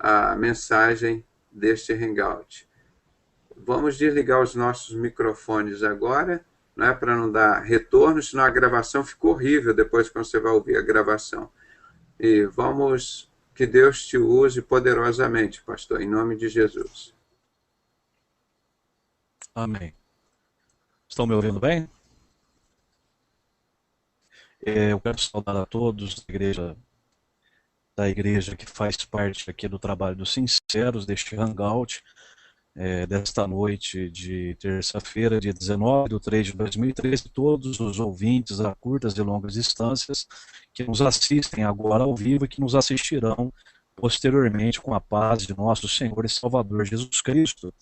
a mensagem deste Hangout. Vamos desligar os nossos microfones agora, não é, para não dar retorno, senão a gravação ficou horrível depois quando você vai ouvir a gravação. E vamos, que Deus te use poderosamente, pastor, em nome de Jesus. Amém. Estão me ouvindo bem? Eu quero saudar a todos da igreja que faz parte aqui do trabalho dos Sinceros, deste Hangout, desta noite de terça-feira, dia 19/3/2013, todos os ouvintes a curtas e longas distâncias que nos assistem agora ao vivo e que nos assistirão posteriormente com a paz de nosso Senhor e Salvador Jesus Cristo.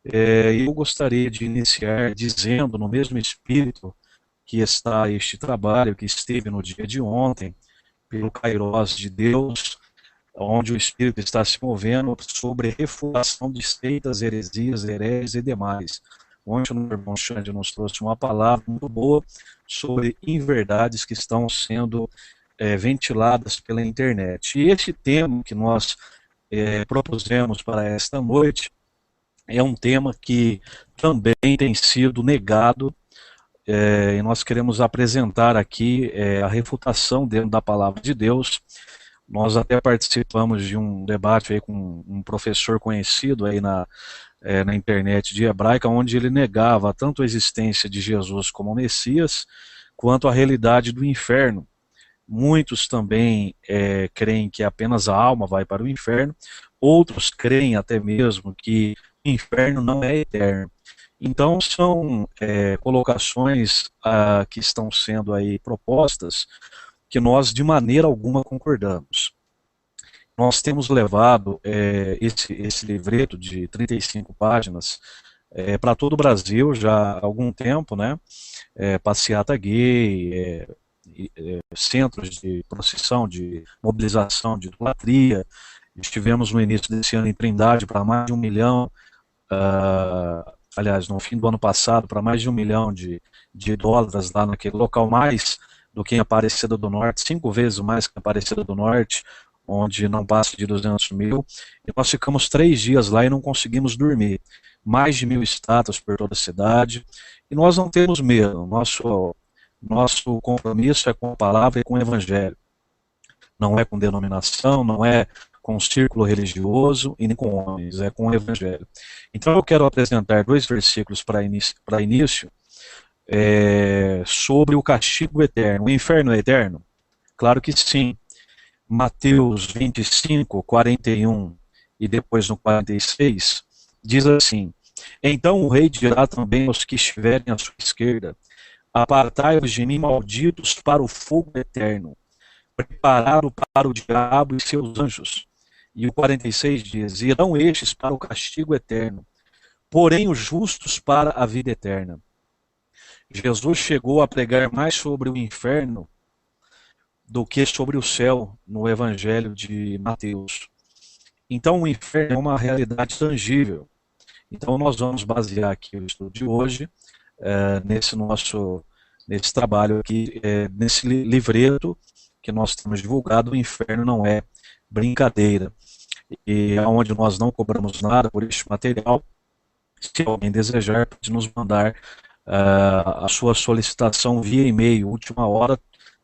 Eu gostaria de iniciar dizendo, no mesmo espírito que está este trabalho, que esteve no dia de ontem, pelo Kairos de Deus, onde o Espírito está se movendo sobre refutação de seitas, heresias, hereges e demais. Ontem o irmão Xande nos trouxe uma palavra muito boa sobre inverdades que estão sendo ventiladas pela internet. E esse tema que nós propusemos para esta noite é um tema que também tem sido negado, e nós queremos apresentar aqui a refutação dentro da palavra de Deus. Nós até participamos de um debate aí com um professor conhecido aí na internet de hebraica, onde ele negava tanto a existência de Jesus como Messias, quanto a realidade do inferno. Muitos também creem que apenas a alma vai para o inferno, outros creem até mesmo que o inferno não é eterno. Então são colocações que estão sendo aí propostas que nós de maneira alguma concordamos. Nós temos levado esse livreto de 35 páginas para todo o Brasil já há algum tempo, né? Passeata gay, centros de procissão, de mobilização, de idolatria. Estivemos no início desse ano em Trindade para mais de 1 milhão, aliás, no fim do ano passado, para mais de 1 milhão de idólatras lá naquele local, mais do que em Aparecida do Norte, 5 vezes mais que em Aparecida do Norte, onde não passa de 200 mil, e nós ficamos 3 dias lá e não conseguimos dormir. Mais de 1.000 estátuas por toda a cidade, e nós não temos medo. Nosso compromisso é com a palavra e com o evangelho. Não é com denominação, não é com o círculo religioso e nem com homens, é com o evangelho. Então eu quero apresentar 2 versículos para início, sobre o castigo eterno. O inferno é eterno? Claro que sim. Mateus 25, 41 e depois no 46, diz assim: então o rei dirá também aos que estiverem à sua esquerda: apartai-vos de mim, malditos, para o fogo eterno, preparado para o diabo e seus anjos. E o 46 diz: irão estes para o castigo eterno, porém os justos para a vida eterna. Jesus chegou a pregar mais sobre o inferno do que sobre o céu no Evangelho de Mateus. Então o inferno é uma realidade tangível. Então nós vamos basear aqui o estudo de hoje nesse trabalho aqui, nesse livreto que nós temos divulgado. O inferno não é brincadeira. E onde nós não cobramos nada por este material. Se alguém desejar, pode nos mandar a sua solicitação via e-mail, última hora,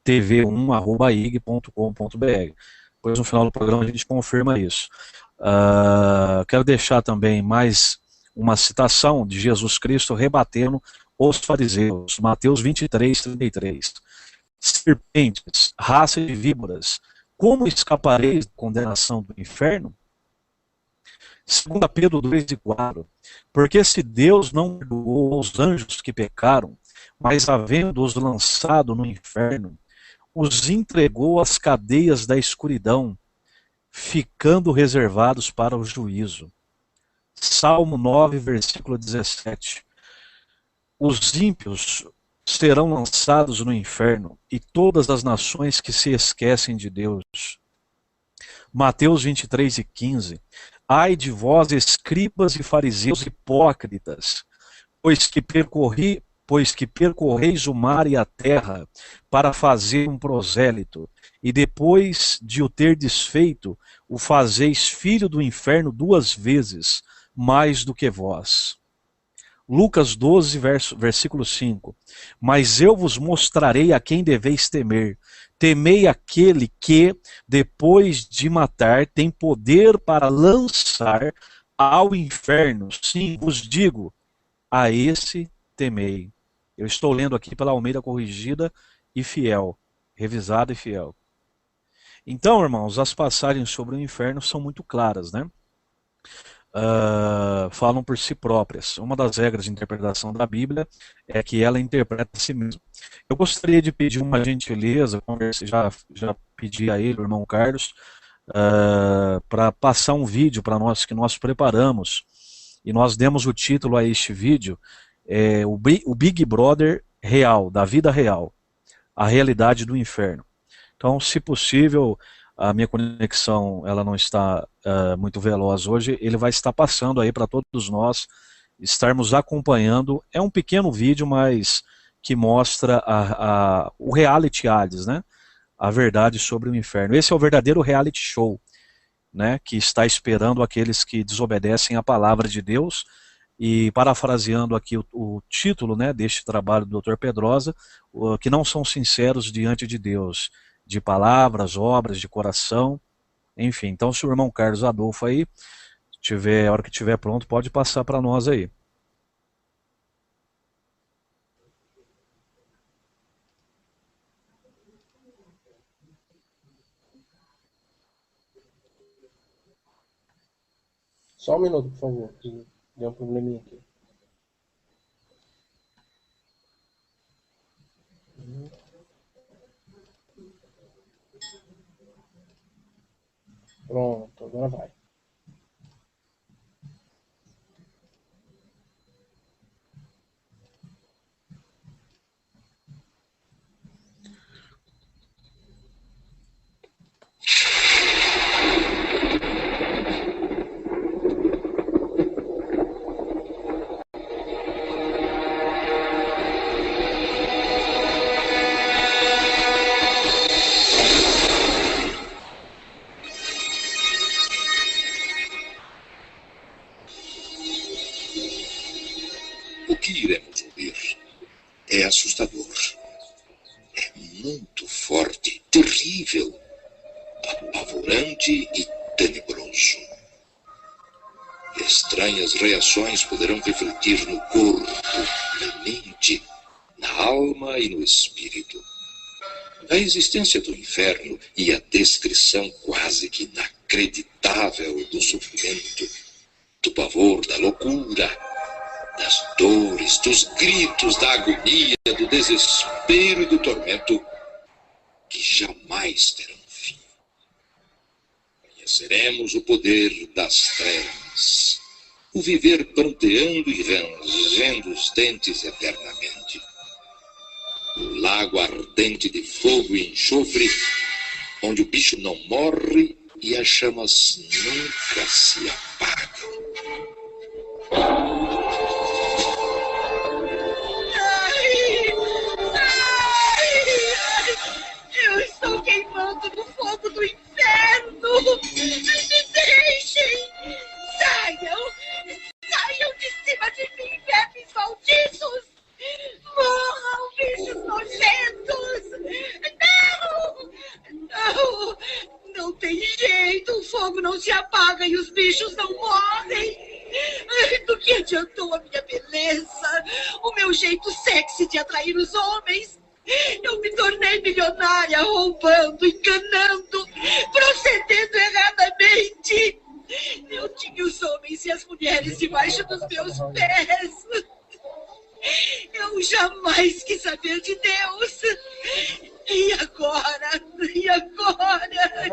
tv1@ig.com.br. Depois no final do programa a gente confirma isso. Quero deixar também mais uma citação de Jesus Cristo rebatendo os fariseus, Mateus 23, 33. Serpentes, raça de víboras, como escapareis da condenação do inferno? 2 Pedro 2:4, porque se Deus não perdoou aos anjos que pecaram, mas havendo-os lançado no inferno, os entregou às cadeias da escuridão, ficando reservados para o juízo. Salmo 9, versículo 17. Os ímpios serão lançados no inferno, e todas as nações que se esquecem de Deus. Mateus 23:15. Ai de vós, escribas e fariseus hipócritas, pois que pois que percorreis o mar e a terra para fazer um prosélito, e depois de o ter desfeito, o fazeis filho do inferno 2 vezes mais do que vós. Lucas 12, versículo 5. Mas eu vos mostrarei a quem deveis temer. Temei aquele que, depois de matar, tem poder para lançar ao inferno. Sim, vos digo, a esse temei. Eu estou lendo aqui pela Almeida Corrigida e Fiel, revisada e fiel. Então, irmãos, as passagens sobre o inferno são muito claras, né? Falam por si próprias. Uma das regras de interpretação da Bíblia é que ela interpreta a si mesma. Eu gostaria de pedir uma gentileza, já pedi a ele, o irmão Carlos, para passar um vídeo para nós que nós preparamos, e nós demos o título a este vídeo, o Big Brother real, da vida real, a realidade do inferno. Então, se possível, a minha conexão ela não está muito veloz hoje, ele vai estar passando aí para todos nós estarmos acompanhando. É um pequeno vídeo, mas que mostra o reality Hades, né? A verdade sobre o inferno. Esse é o verdadeiro reality show, né? Que está esperando aqueles que desobedecem à palavra de Deus. E parafraseando aqui o título, né, deste trabalho do Dr. Pedrosa, que não são sinceros diante de Deus, de palavras, obras, de coração, enfim. Então, se o irmão Carlos Adolfo aí, a hora que estiver pronto, pode passar para nós aí. Só um minuto, por favor, que deu um probleminha aqui. Pronto, agora vai. O que iremos ouvir é assustador. É muito forte, terrível, apavorante e tenebroso. Estranhas reações poderão refletir no corpo, na mente, na alma e no espírito. A existência do inferno e a descrição quase que inacreditável do sofrimento, do pavor, da loucura, das dores, dos gritos, da agonia, do desespero e do tormento que jamais terão fim. Conheceremos o poder das trevas, o viver pranteando e rangendo os dentes eternamente. O lago ardente de fogo e enxofre, onde o bicho não morre e as chamas nunca se apagam. Eu estou queimando no fogo do inferno! Me deixem! Saiam! Saiam de cima de mim, vermes malditos! Morram, bichos nojentos! Não! Não! Não tem jeito! O fogo não se apaga e os bichos não morrem! Do que adiantou a minha beleza? O meu jeito sexy de atrair os homens? Eu me tornei milionária roubando, enganando, procedendo erradamente. Eu tinha os homens e as mulheres debaixo dos meus pés. Eu jamais quis saber de Deus. E agora?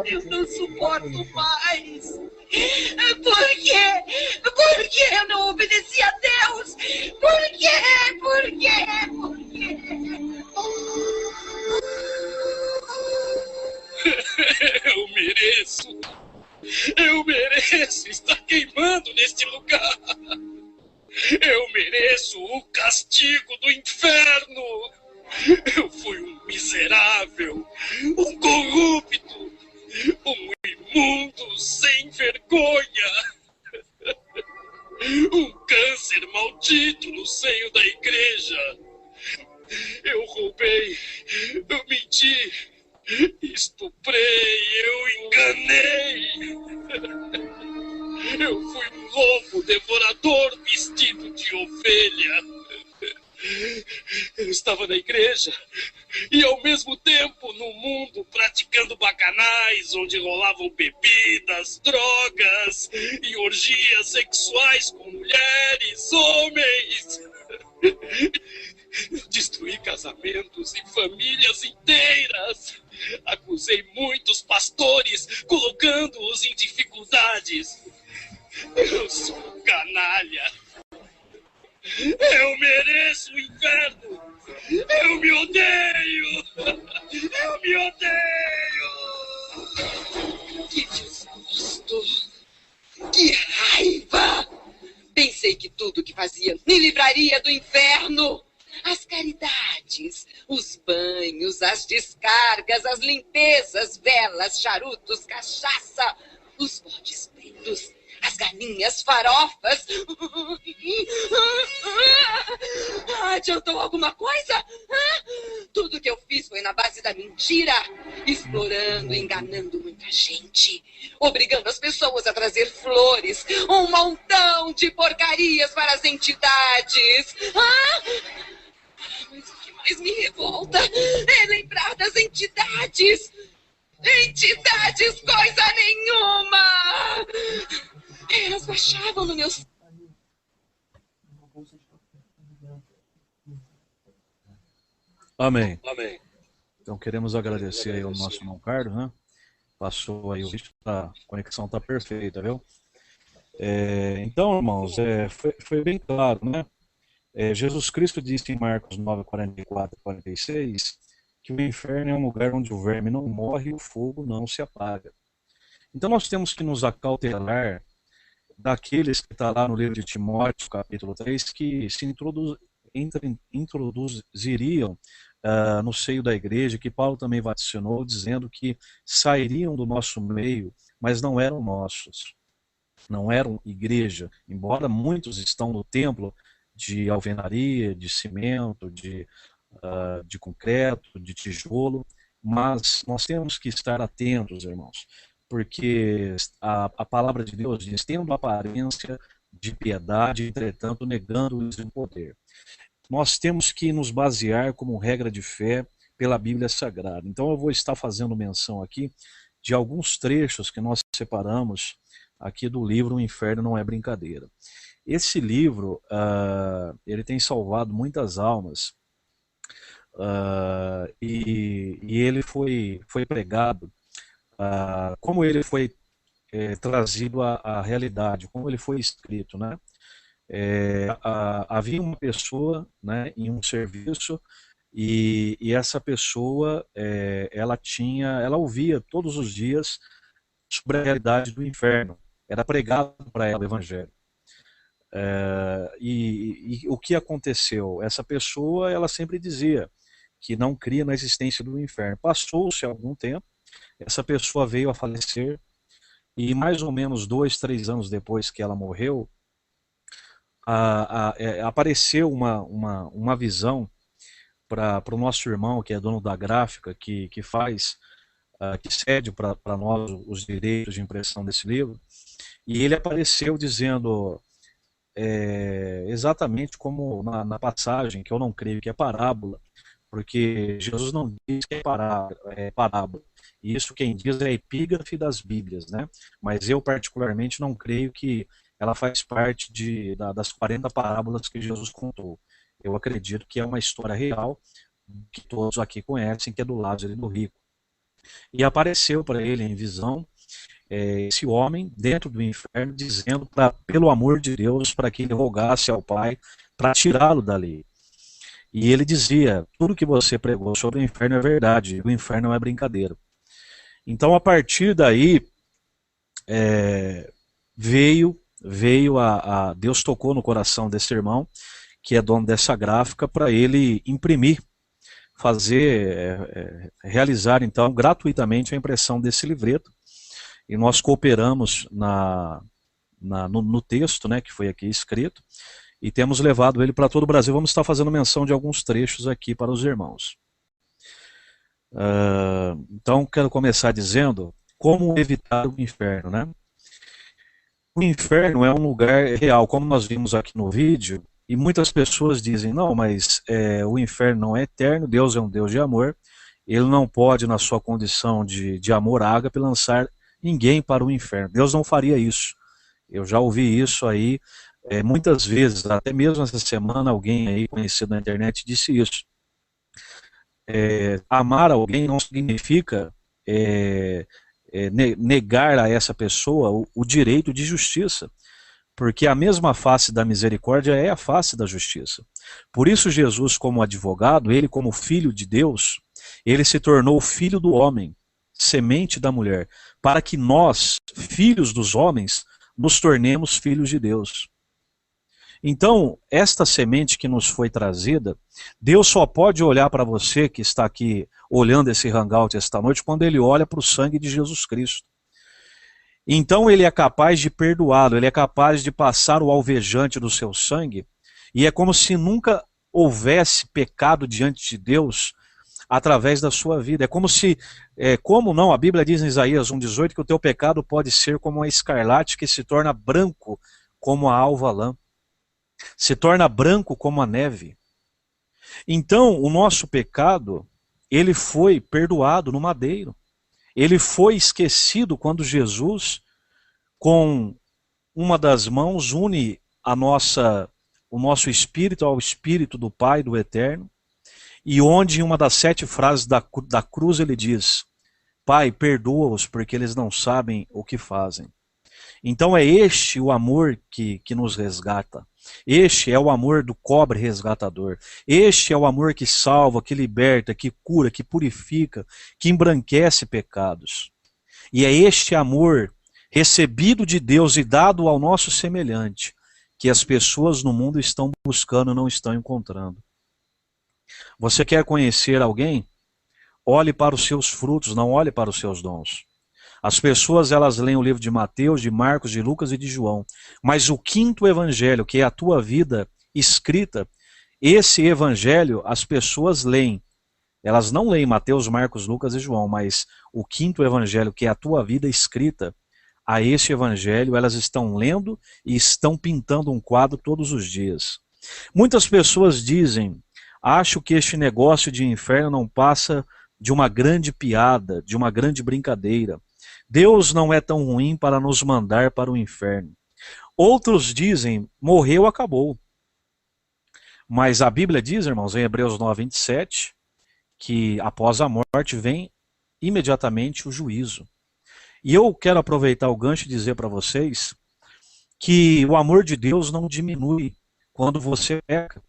Eu não suporto mais. Por quê? Por que eu não obedeci a Deus? Por quê? Por quê? Por quê? Eu mereço! Eu mereço estar queimando neste lugar! Eu mereço o castigo do inferno. Eu fui um miserável, um corrupto, um imundo sem vergonha. Um câncer maldito no seio da igreja. Eu roubei, eu menti, estuprei, eu enganei. Eu fui um lobo devorador vestido de ovelha. Eu estava na igreja e ao mesmo tempo no mundo praticando bacanais, onde rolavam bebidas, drogas e orgias sexuais com mulheres, homens. Destruí casamentos e famílias inteiras. Acusei muitos pastores, colocando-os em dificuldades. Eu sou um canalha. Eu mereço o inferno. Eu me odeio. Eu me odeio. Que desgosto! Que raiva! Pensei que tudo que fazia me livraria do inferno. As caridades, os banhos, as descargas, as limpezas, velas, charutos, cachaça, os bodes pretos, as galinhas farofas. Adiantou alguma coisa? Tudo que eu fiz foi na base da mentira, explorando, enganando muita gente, obrigando as pessoas a trazer flores, um montão de porcarias para as entidades. Mas o que mais me revolta é lembrar das entidades. Entidades coisa nenhuma! Elas baixavam no meu... Amém. Amém. Então queremos agradecer aí ao nosso irmão Carlos, né? Passou aí o vídeo, a conexão está perfeita, viu? Então, irmãos, foi bem claro, né? Jesus Cristo disse em Marcos 9, 44 e 46 que o inferno é um lugar onde o verme não morre e o fogo não se apaga. Então nós temos que nos acautelar daqueles que está lá no livro de Timóteo, capítulo 3, que se introduziriam no seio da igreja, que Paulo também vaticinou, dizendo que sairiam do nosso meio, mas não eram nossos, não eram igreja, embora muitos estão no templo de alvenaria, de cimento, de concreto, de tijolo, mas nós temos que estar atentos, irmãos, porque a palavra de Deus diz, tendo aparência de piedade, entretanto negando-lhes o poder. Nós temos que nos basear como regra de fé pela Bíblia Sagrada. Então eu vou estar fazendo menção aqui de alguns trechos que nós separamos aqui do livro O Inferno Não é Brincadeira. Esse livro, ele tem salvado muitas almas, e ele foi pregado, como ele foi trazido à realidade, como ele foi escrito, né? Havia uma pessoa, né, em um serviço, e essa pessoa ela ouvia todos os dias sobre a realidade do inferno, era pregado para ela o evangelho. E o que aconteceu? Essa pessoa ela sempre dizia que não cria na existência do inferno. Passou-se algum tempo, essa pessoa veio a falecer, e mais ou menos 2, 3 anos depois que ela morreu, apareceu uma visão para o nosso irmão, que é dono da gráfica, que cede para nós os direitos de impressão desse livro, e ele apareceu dizendo exatamente como na passagem, que eu não creio que é parábola, porque Jesus não diz que é parábola. Isso quem diz é a epígrafe das Bíblias, né? Mas eu particularmente não creio que ela faz parte das 40 parábolas que Jesus contou. Eu acredito que é uma história real, que todos aqui conhecem, que é do Lázaro e do rico. E apareceu para ele em visão esse homem dentro do inferno, dizendo, pelo amor de Deus, para que ele rogasse ao Pai para tirá-lo dali. E ele dizia, tudo que você pregou sobre o inferno é verdade, o inferno não é brincadeira. Então, a partir daí, veio Deus tocou no coração desse irmão, que é dono dessa gráfica, para ele imprimir, realizar então gratuitamente a impressão desse livreto. E nós cooperamos no texto, né, que foi aqui escrito, e temos levado ele para todo o Brasil. Vamos estar fazendo menção de alguns trechos aqui para os irmãos. Então quero começar dizendo como evitar o inferno, né? O inferno é um lugar real, como nós vimos aqui no vídeo, e muitas pessoas dizem, não, mas o inferno não é eterno, Deus é um Deus de amor, ele não pode, na sua condição de amor ágape, lançar ninguém para o inferno. Deus não faria isso. Eu já ouvi isso aí muitas vezes, até mesmo essa semana alguém aí conhecido na internet disse isso. Amar alguém não significa negar a essa pessoa o direito de justiça, porque a mesma face da misericórdia é a face da justiça. Por isso Jesus, como advogado, ele como filho de Deus, ele se tornou filho do homem, semente da mulher, para que nós, filhos dos homens, nos tornemos filhos de Deus. Então, esta semente que nos foi trazida, Deus só pode olhar para você que está aqui olhando esse hangout esta noite, quando ele olha para o sangue de Jesus Cristo. Então ele é capaz de perdoá-lo, ele é capaz de passar o alvejante do seu sangue, e é como se nunca houvesse pecado diante de Deus através da sua vida. É como se, como não, a Bíblia diz em Isaías 1,18 que o teu pecado pode ser como a escarlate que se torna branco como a alva lã. Se torna branco como a neve. Então, o nosso pecado, ele foi perdoado no madeiro. Ele foi esquecido quando Jesus, com uma das mãos, une o nosso espírito ao espírito do Pai, do Eterno, e onde em uma das 7 frases da cruz ele diz, Pai, perdoa-os porque eles não sabem o que fazem. Então é este o amor que nos resgata. Este é o amor do cobre resgatador. Este é o amor que salva, que liberta, que cura, que purifica, que embranquece pecados. E é este amor recebido de Deus e dado ao nosso semelhante que as pessoas no mundo estão buscando e não estão encontrando. Você quer conhecer alguém? Olhe para os seus frutos, não olhe para os seus dons. As pessoas, elas leem o livro de Mateus, de Marcos, de Lucas e de João. Mas o 5º evangelho, que é a tua vida escrita, esse evangelho as pessoas leem. Elas não leem Mateus, Marcos, Lucas e João, mas o 5º evangelho, que é a tua vida escrita, a esse evangelho elas estão lendo e estão pintando um quadro todos os dias. Muitas pessoas dizem, acho que este negócio de inferno não passa de uma grande piada, de uma grande brincadeira. Deus não é tão ruim para nos mandar para o inferno. Outros dizem, morreu, acabou. Mas a Bíblia diz, irmãos, em Hebreus 9:27, que após a morte vem imediatamente o juízo. E eu quero aproveitar o gancho e dizer para vocês que o amor de Deus não diminui quando você peca.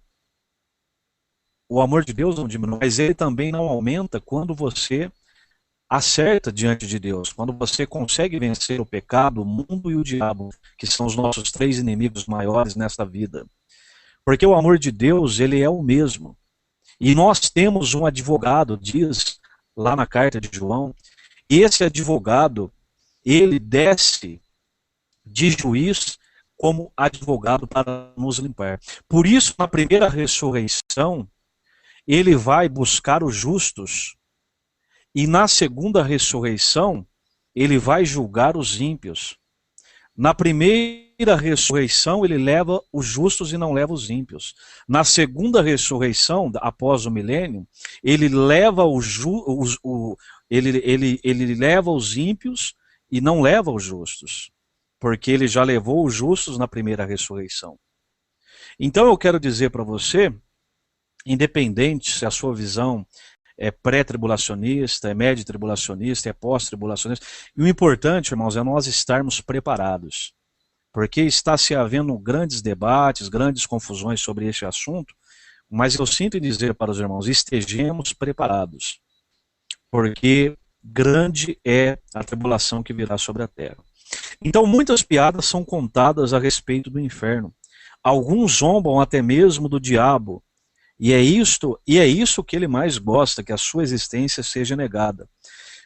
O amor de Deus não diminui, mas ele também não aumenta quando você acerta diante de Deus, quando você consegue vencer o pecado, o mundo e o diabo, que são os nossos 3 inimigos maiores nesta vida. Porque o amor de Deus, ele é o mesmo. E nós temos um advogado, diz lá na carta de João, e esse advogado, ele desce de juiz como advogado para nos limpar. Por isso, na primeira ressurreição, ele vai buscar os justos, e na segunda ressurreição, ele vai julgar os ímpios. Na primeira ressurreição, ele leva os justos e não leva os ímpios. Na segunda ressurreição, após o milênio, ele leva ele leva os ímpios e não leva os justos, porque ele já levou os justos na primeira ressurreição. Então eu quero dizer para você, independente se a sua visão é pré-tribulacionista, é médio-tribulacionista, é pós-tribulacionista. E o importante, irmãos, é nós estarmos preparados. Porque está se havendo grandes debates, grandes confusões sobre este assunto, mas eu sinto em dizer para os irmãos, estejamos preparados. Porque grande é a tribulação que virá sobre a terra. Então muitas piadas são contadas a respeito do inferno. Alguns zombam até mesmo do diabo, e é isso que ele mais gosta, que a sua existência seja negada.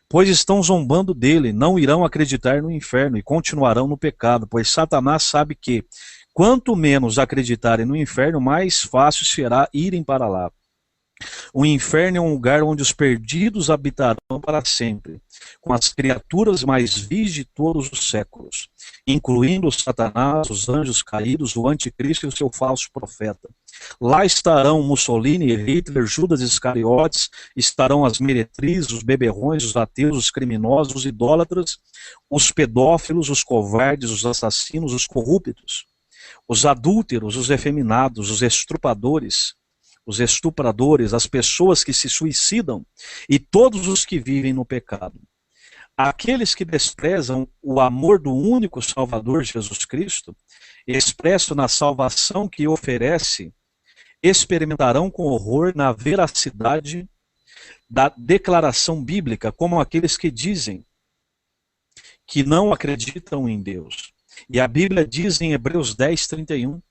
Pois estão zombando dele, não irão acreditar no inferno e continuarão no pecado, pois Satanás sabe que, quanto menos acreditarem no inferno, mais fácil será irem para lá. O inferno é um lugar onde os perdidos habitarão para sempre, com as criaturas mais vis de todos os séculos, incluindo o Satanás, os anjos caídos, o anticristo e o seu falso profeta. Lá estarão Mussolini, Hitler, Judas Iscariotes, estarão as meretrizes, os beberrões, os ateus, os criminosos, os idólatras, os pedófilos, os covardes, os assassinos, os corruptos, os adúlteros, os efeminados, os estupradores, as pessoas que se suicidam e todos os que vivem no pecado. Aqueles que desprezam o amor do único Salvador Jesus Cristo, expresso na salvação que oferece, experimentarão com horror na veracidade da declaração bíblica, como aqueles que dizem que não acreditam em Deus. E a Bíblia diz em Hebreus 10:31,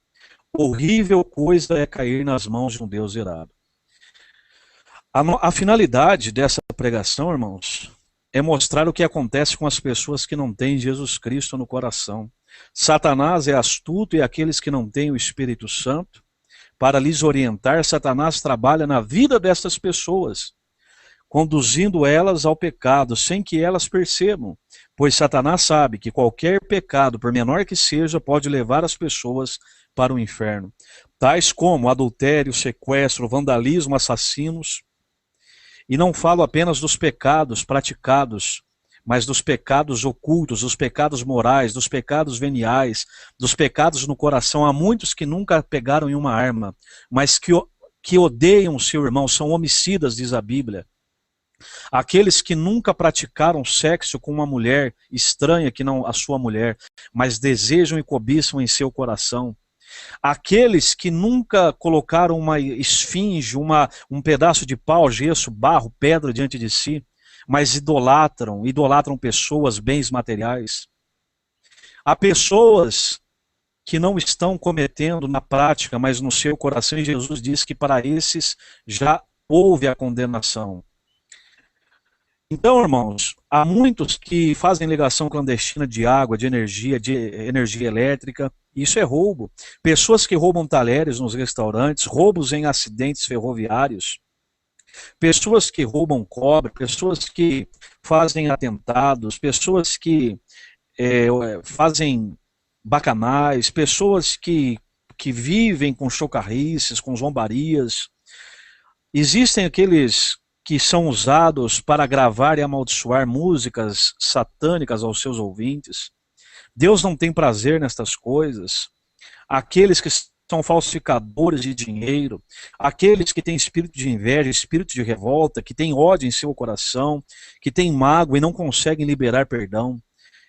horrível coisa é cair nas mãos de um Deus irado. A finalidade dessa pregação, irmãos, é mostrar o que acontece com as pessoas que não têm Jesus Cristo no coração. Satanás é astuto e aqueles que não têm o Espírito Santo, para lhes orientar, Satanás trabalha na vida dessas pessoas, conduzindo elas ao pecado, sem que elas percebam, pois Satanás sabe que qualquer pecado, por menor que seja, pode levar as pessoas para o inferno, tais como adultério, sequestro, vandalismo, assassinos. E não falo apenas dos pecados praticados, mas dos pecados ocultos, dos pecados morais, dos pecados veniais, dos pecados no coração. Há muitos que nunca pegaram em uma arma, mas que odeiam seu irmão, são homicidas, diz a Bíblia. Aqueles que nunca praticaram sexo com uma mulher estranha que não a sua mulher, mas desejam e cobiçam em seu coração. Aqueles que nunca colocaram uma esfinge, um pedaço de pau, gesso, barro, pedra diante de si, mas idolatram pessoas, bens materiais. Há pessoas que não estão cometendo na prática, mas no seu coração, e Jesus diz que para esses já houve a condenação. Então, irmãos, há muitos que fazem ligação clandestina de água, de energia elétrica. Isso é roubo. Pessoas que roubam talheres nos restaurantes, roubos em acidentes ferroviários, pessoas que roubam cobre, pessoas que fazem atentados, pessoas que fazem bacanais, pessoas que vivem com chocarrices, com zombarias. Existem aqueles que são usados para gravar e amaldiçoar músicas satânicas aos seus ouvintes. Deus não tem prazer nestas coisas. Aqueles que são falsificadores de dinheiro, aqueles que têm espírito de inveja, espírito de revolta, que têm ódio em seu coração, que têm mágoa e não conseguem liberar perdão.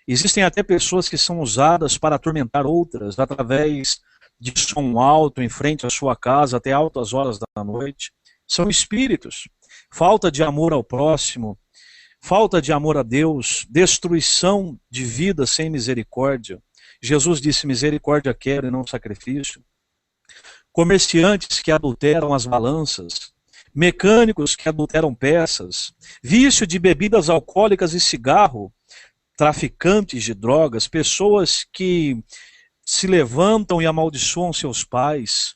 Existem até pessoas que são usadas para atormentar outras através de som alto em frente à sua casa até altas horas da noite. São espíritos. Falta de amor ao próximo, falta de amor a Deus, destruição de vida sem misericórdia. Jesus disse: misericórdia quero e não sacrifício. Comerciantes que adulteram as balanças, mecânicos que adulteram peças, vício de bebidas alcoólicas e cigarro, traficantes de drogas, pessoas que se levantam e amaldiçoam seus pais,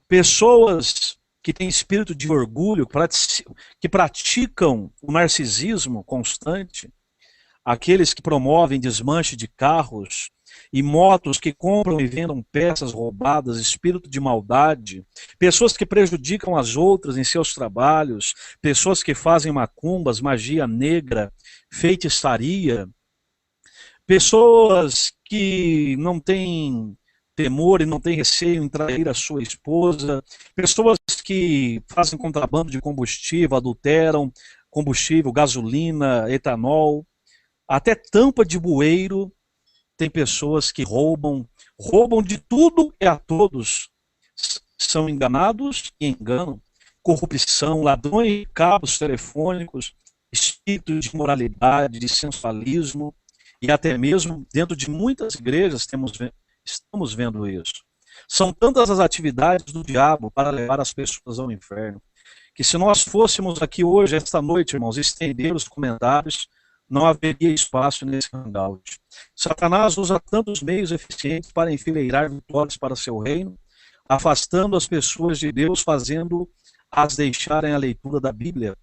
pessoas que têm espírito de orgulho, que praticam o narcisismo constante, aqueles que promovem desmanche de carros e motos, que compram e vendam peças roubadas, espírito de maldade, pessoas que prejudicam as outras em seus trabalhos, pessoas que fazem macumbas, magia negra, feitiçaria, pessoas que não têm temor e não têm receio em trair a sua esposa, pessoas que fazem contrabando de combustível, adulteram combustível, gasolina, etanol, até tampa de bueiro. Tem pessoas que roubam de tudo e a todos, são enganados e enganam, corrupção, ladrões de cabos telefônicos, espírito de imoralidade, de sensualismo e até mesmo dentro de muitas igrejas estamos vendo isso. São tantas as atividades do diabo para levar as pessoas ao inferno, que se nós fôssemos aqui hoje, esta noite, irmãos, estender os comentários, não haveria espaço nesse hangout. Satanás usa tantos meios eficientes para enfileirar vitórias para seu reino, afastando as pessoas de Deus, fazendo-as deixarem a leitura da Bíblia.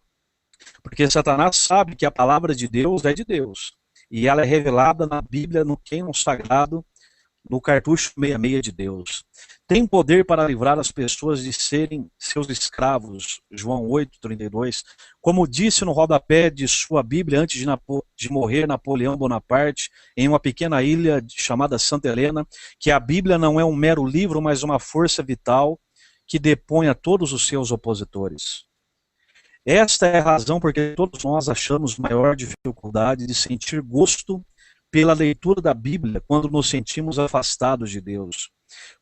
Porque Satanás sabe que a palavra de Deus é de Deus, e ela é revelada na Bíblia, no cânon sagrado, no cartucho 66 de Deus. Tem poder para livrar as pessoas de serem seus escravos, João 8:32. Como disse no rodapé de sua Bíblia antes de morrer Napoleão Bonaparte, em uma pequena ilha chamada Santa Helena, que a Bíblia não é um mero livro, mas uma força vital que depõe a todos os seus opositores. Esta é a razão porque todos nós achamos maior dificuldade de sentir gosto pela leitura da Bíblia quando nos sentimos afastados de Deus.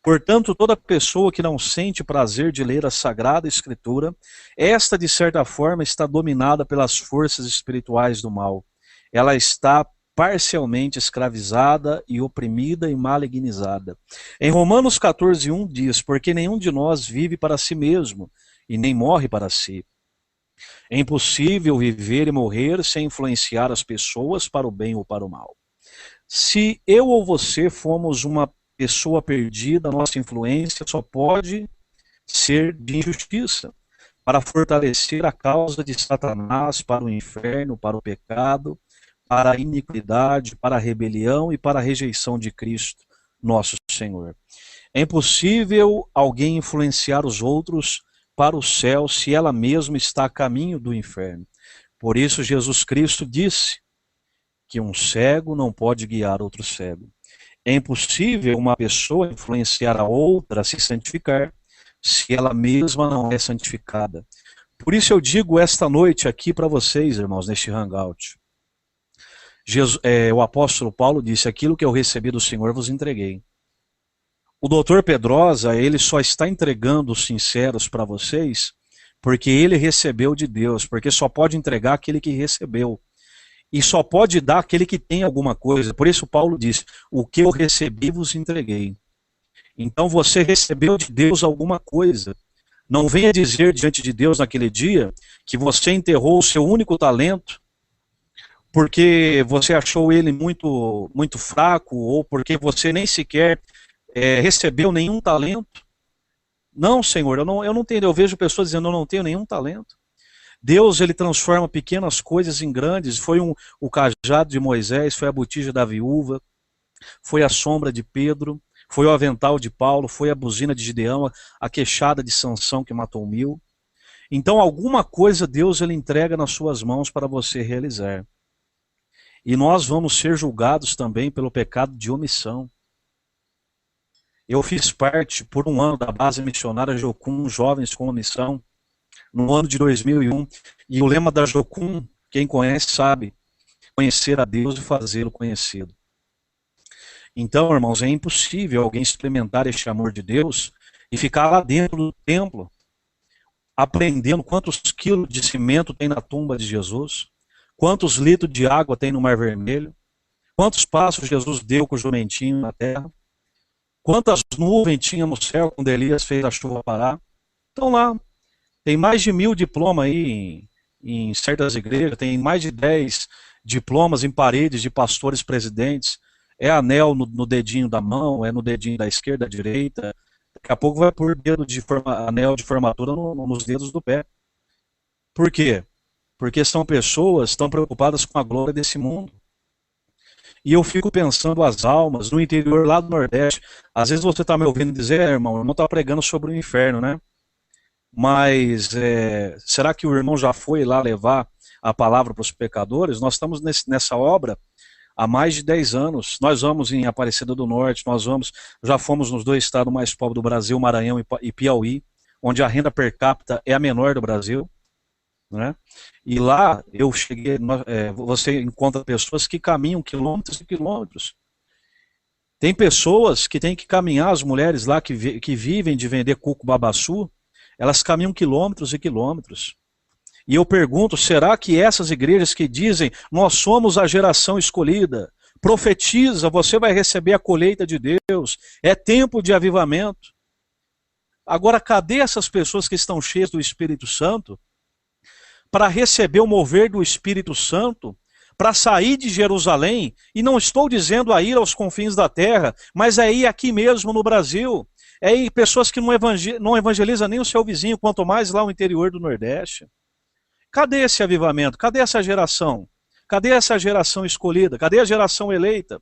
Portanto, toda pessoa que não sente prazer de ler a Sagrada Escritura, esta, de certa forma, está dominada pelas forças espirituais do mal. Ela está parcialmente escravizada e oprimida e malignizada. Em Romanos 14:1 diz, porque nenhum de nós vive para si mesmo e nem morre para si. É impossível viver e morrer sem influenciar as pessoas para o bem ou para o mal. Se eu ou você fomos uma pessoa perdida, nossa influência só pode ser de injustiça, para fortalecer a causa de Satanás para o inferno, para o pecado, para a iniquidade, para a rebelião e para a rejeição de Cristo, nosso Senhor. É impossível alguém influenciar os outros para o céu se ela mesma está a caminho do inferno. Por isso Jesus Cristo disse que um cego não pode guiar outro cego. É impossível uma pessoa influenciar a outra a se santificar se ela mesma não é santificada. Por isso eu digo esta noite aqui para vocês, irmãos, neste hangout. O apóstolo Paulo disse, aquilo que eu recebi do Senhor vos entreguei. O doutor Pedrosa, ele só está entregando os sinceros para vocês porque ele recebeu de Deus, porque só pode entregar aquele que recebeu. E só pode dar aquele que tem alguma coisa. Por isso Paulo disse, o que eu recebi vos entreguei. Então você recebeu de Deus alguma coisa. Não venha dizer diante de Deus naquele dia que você enterrou o seu único talento porque você achou ele muito, muito fraco ou porque você nem sequer recebeu nenhum talento. Não, Senhor, eu não tenho. Eu vejo pessoas dizendo, eu não tenho nenhum talento. Deus, ele transforma pequenas coisas em grandes. Foi o cajado de Moisés, foi a botija da viúva, foi a sombra de Pedro, foi o avental de Paulo, foi a buzina de Gideão, a queixada de Sansão que matou 1000. Então alguma coisa Deus, ele entrega nas suas mãos para você realizar. E nós vamos ser julgados também pelo pecado de omissão. Eu fiz parte por um ano da base missionária Jocum, Jovens com Missão, no ano de 2001, e o lema da Jocum, quem conhece sabe, conhecer a Deus e fazê-lo conhecido. Então, irmãos, é impossível alguém experimentar este amor de Deus e ficar lá dentro do templo, aprendendo quantos quilos de cimento tem na tumba de Jesus, quantos litros de água tem no Mar Vermelho, quantos passos Jesus deu com o jumentinho na terra, quantas nuvens tinha no céu quando Elias fez a chuva parar. Então lá, tem mais de 1000 diplomas aí em certas igrejas, tem mais de 10 diplomas em paredes de pastores presidentes, é anel no dedinho da mão, é no dedinho da esquerda, da direita, daqui a pouco vai pôr anel de formatura nos dedos do pé. Por quê? Porque são pessoas que estão preocupadas com a glória desse mundo. E eu fico pensando as almas no interior lá do Nordeste. Às vezes você está me ouvindo dizer, irmão, o irmão está pregando sobre o inferno, né? Mas será que o irmão já foi lá levar a palavra para os pecadores? Nós estamos nessa obra há mais de 10 anos. Nós vamos em Aparecida do Norte, já fomos nos 2 estados mais pobres do Brasil, Maranhão e Piauí, onde a renda per capita é a menor do Brasil. Né? E lá eu cheguei, você encontra pessoas que caminham quilômetros e quilômetros. Tem pessoas que têm que caminhar, as mulheres lá que vivem de vender cuco babaçu, elas caminham quilômetros e quilômetros. E eu pergunto, será que essas igrejas que dizem, nós somos a geração escolhida, profetiza, você vai receber a colheita de Deus, é tempo de avivamento. Agora, cadê essas pessoas que estão cheias do Espírito Santo para receber o mover do Espírito Santo, para sair de Jerusalém? E não estou dizendo a ir aos confins da terra, mas é ir aqui mesmo no Brasil. É ir pessoas que não evangelizam nem o seu vizinho, quanto mais lá no interior do Nordeste. Cadê esse avivamento? Cadê essa geração? Cadê essa geração escolhida? Cadê a geração eleita?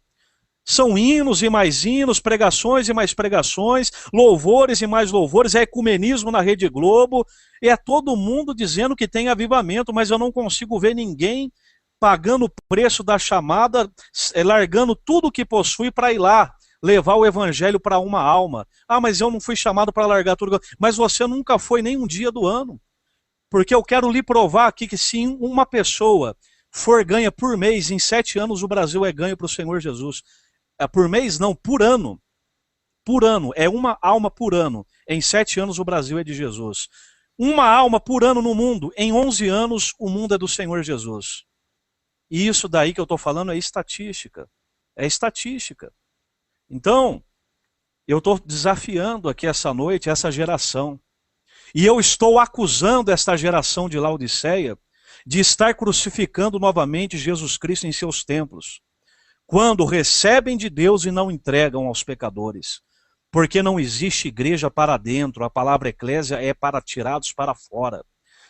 São hinos e mais hinos, pregações e mais pregações, louvores e mais louvores, é ecumenismo na Rede Globo, é todo mundo dizendo que tem avivamento, mas eu não consigo ver ninguém pagando o preço da chamada, largando tudo o que possui para ir lá, levar o evangelho para uma alma. Ah, mas eu não fui chamado para largar tudo. Mas você nunca foi nem um dia do ano. Porque eu quero lhe provar aqui que se uma pessoa for ganha por mês, em 7 anos o Brasil é ganho para o Senhor Jesus. Por mês não, por ano. Por ano, é uma alma por ano. Em 7 anos o Brasil é de Jesus. Uma alma por ano no mundo, em 11 anos o mundo é do Senhor Jesus. E isso daí que eu estou falando é estatística. É estatística. Então, eu estou desafiando aqui essa noite essa geração. E eu estou acusando esta geração de Laodiceia de estar crucificando novamente Jesus Cristo em seus templos, quando recebem de Deus e não entregam aos pecadores. Porque não existe igreja para dentro, a palavra eclésia é para tirados para fora.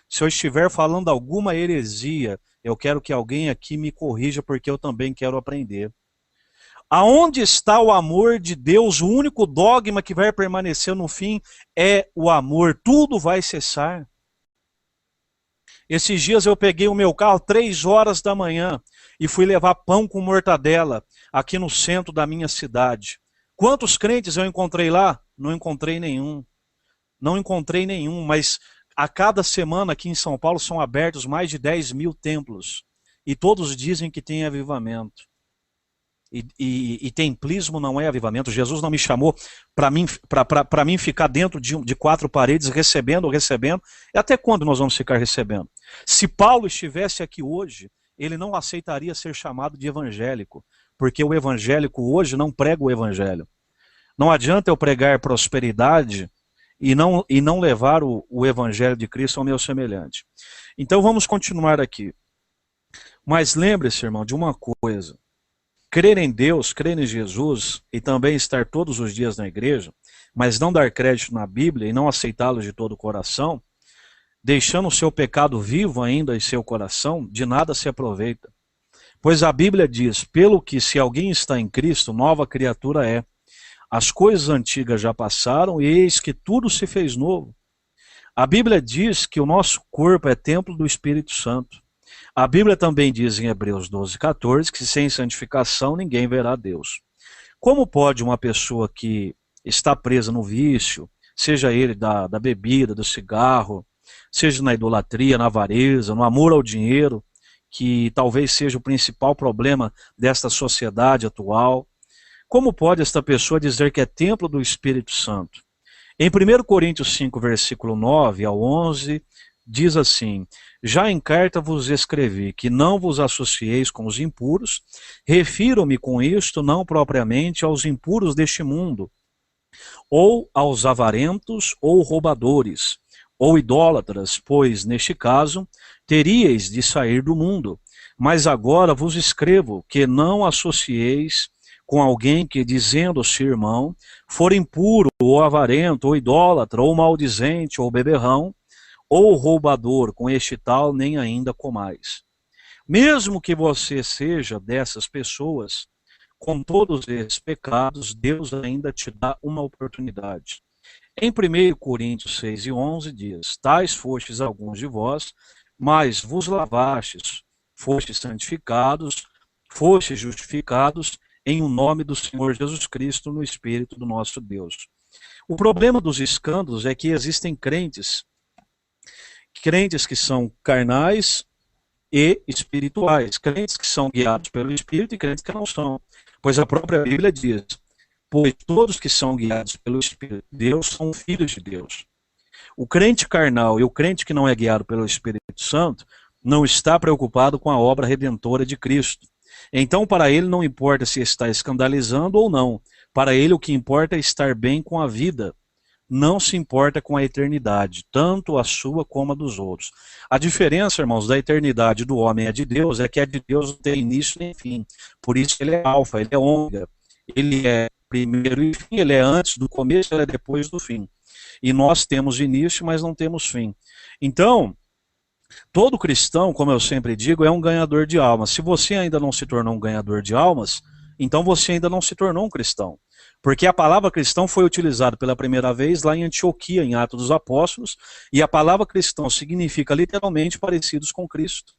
Se eu estiver falando alguma heresia, eu quero que alguém aqui me corrija, porque eu também quero aprender. Aonde está o amor de Deus? O único dogma que vai permanecer no fim é o amor. Tudo vai cessar. Esses dias eu peguei o meu carro 3 horas da manhã e fui levar pão com mortadela aqui no centro da minha cidade. Quantos crentes eu encontrei lá? Não encontrei nenhum. Não encontrei nenhum, mas a cada semana aqui em São Paulo são abertos mais de 10.000 templos. E todos dizem que tem avivamento. E templismo não é avivamento. Jesus não me chamou para mim ficar dentro de 4 paredes recebendo. E até quando nós vamos ficar recebendo? Se Paulo estivesse aqui hoje, ele não aceitaria ser chamado de evangélico, porque o evangélico hoje não prega o evangelho. Não adianta eu pregar prosperidade e não levar o evangelho de Cristo ao meu semelhante. Então vamos continuar aqui. Mas lembre-se, irmão, de uma coisa. Crer em Deus, crer em Jesus e também estar todos os dias na igreja, mas não dar crédito na Bíblia e não aceitá-lo de todo o coração, deixando o seu pecado vivo ainda em seu coração, de nada se aproveita. Pois a Bíblia diz, pelo que se alguém está em Cristo, nova criatura é. As coisas antigas já passaram e eis que tudo se fez novo. A Bíblia diz que o nosso corpo é templo do Espírito Santo. A Bíblia também diz em Hebreus 12:14 que sem santificação ninguém verá Deus. Como pode uma pessoa que está presa no vício, seja ele da bebida, do cigarro, seja na idolatria, na avareza, no amor ao dinheiro, que talvez seja o principal problema desta sociedade atual, como pode esta pessoa dizer que é templo do Espírito Santo? Em 1 Coríntios 5, versículo 9 ao 11, diz assim, já em carta vos escrevi que não vos associeis com os impuros, refiro-me com isto não propriamente aos impuros deste mundo, ou aos avarentos ou roubadores, ou idólatras, pois, neste caso, teríeis de sair do mundo. Mas agora vos escrevo que não associeis com alguém que, dizendo-se irmão, for impuro, ou avarento, ou idólatra, ou maldizente, ou beberrão, ou roubador, com este tal nem ainda comais. Mesmo que você seja dessas pessoas, com todos esses pecados, Deus ainda te dá uma oportunidade. Em 1 Coríntios 6:11 diz, tais fostes alguns de vós, mas vos lavastes, fostes santificados, fostes justificados em o nome do Senhor Jesus Cristo no Espírito do nosso Deus. O problema dos escândalos é que existem crentes que são carnais e espirituais, crentes que são guiados pelo Espírito e crentes que não são. Pois a própria Bíblia diz, pois todos que são guiados pelo Espírito de Deus são filhos de Deus. O crente carnal e o crente que não é guiado pelo Espírito Santo não está preocupado com a obra redentora de Cristo. Então para ele não importa se está escandalizando ou não. Para ele o que importa é estar bem com a vida. Não se importa com a eternidade, tanto a sua como a dos outros. A diferença, irmãos, da eternidade do homem e a de Deus é que a de Deus não tem início nem fim. Por isso ele é alfa, ele é ômega. Ele é primeiro e fim, ele é antes do começo, ele é depois do fim. E nós temos início, mas não temos fim. Então, todo cristão, como eu sempre digo, é um ganhador de almas. Se você ainda não se tornou um ganhador de almas, então você ainda não se tornou um cristão. Porque a palavra cristão foi utilizada pela primeira vez lá em Antioquia, em Atos dos Apóstolos, e a palavra cristão significa literalmente parecidos com Cristo.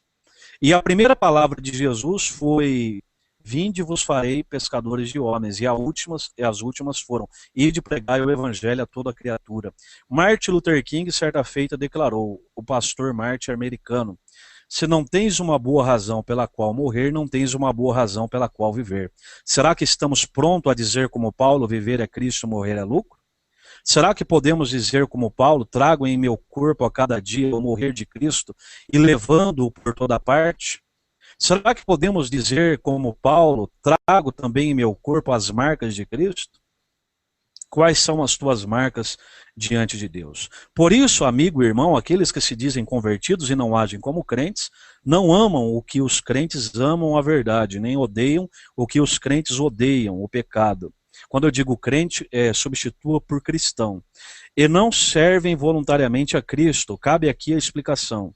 E a primeira palavra de Jesus foi: vinde vos farei pescadores de homens, e as últimas foram: ide pregai o evangelho a toda criatura. Martin Luther King certa feita declarou, o pastor Martin americano: se não tens uma boa razão pela qual morrer, não tens uma boa razão pela qual viver. Será que estamos prontos a dizer como Paulo, viver é Cristo, morrer é lucro? Será que podemos dizer como Paulo, trago em meu corpo a cada dia o morrer de Cristo e levando-o por toda parte? Será que podemos dizer como Paulo, trago também em meu corpo as marcas de Cristo? Quais são as tuas marcas diante de Deus? Por isso, amigo e irmão, aqueles que se dizem convertidos e não agem como crentes, não amam o que os crentes amam a verdade, nem odeiam o que os crentes odeiam, o pecado. Quando eu digo crente, substitua por cristão. E não servem voluntariamente a Cristo. Cabe aqui a explicação.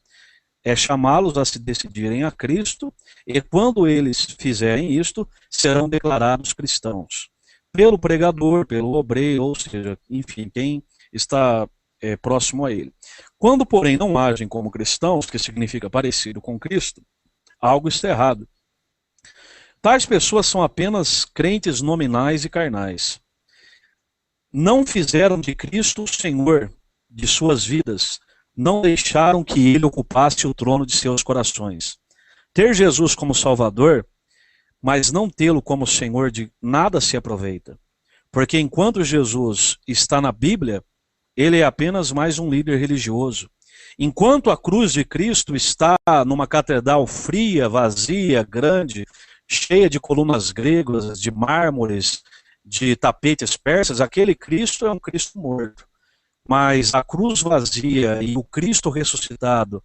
É chamá-los a se decidirem a Cristo, e quando eles fizerem isto, serão declarados cristãos. Pelo pregador, pelo obreiro, ou seja, enfim, quem está próximo a ele. Quando, porém, não agem como cristãos, que significa parecido com Cristo, algo está errado. Tais pessoas são apenas crentes nominais e carnais. Não fizeram de Cristo o Senhor de suas vidas, não deixaram que ele ocupasse o trono de seus corações. Ter Jesus como Salvador, mas não tê-lo como Senhor de nada se aproveita. Porque enquanto Jesus está na Bíblia, ele é apenas mais um líder religioso. Enquanto a cruz de Cristo está numa catedral fria, vazia, grande, cheia de colunas gregas, de mármores, de tapetes persas, aquele Cristo é um Cristo morto. Mas a cruz vazia e o Cristo ressuscitado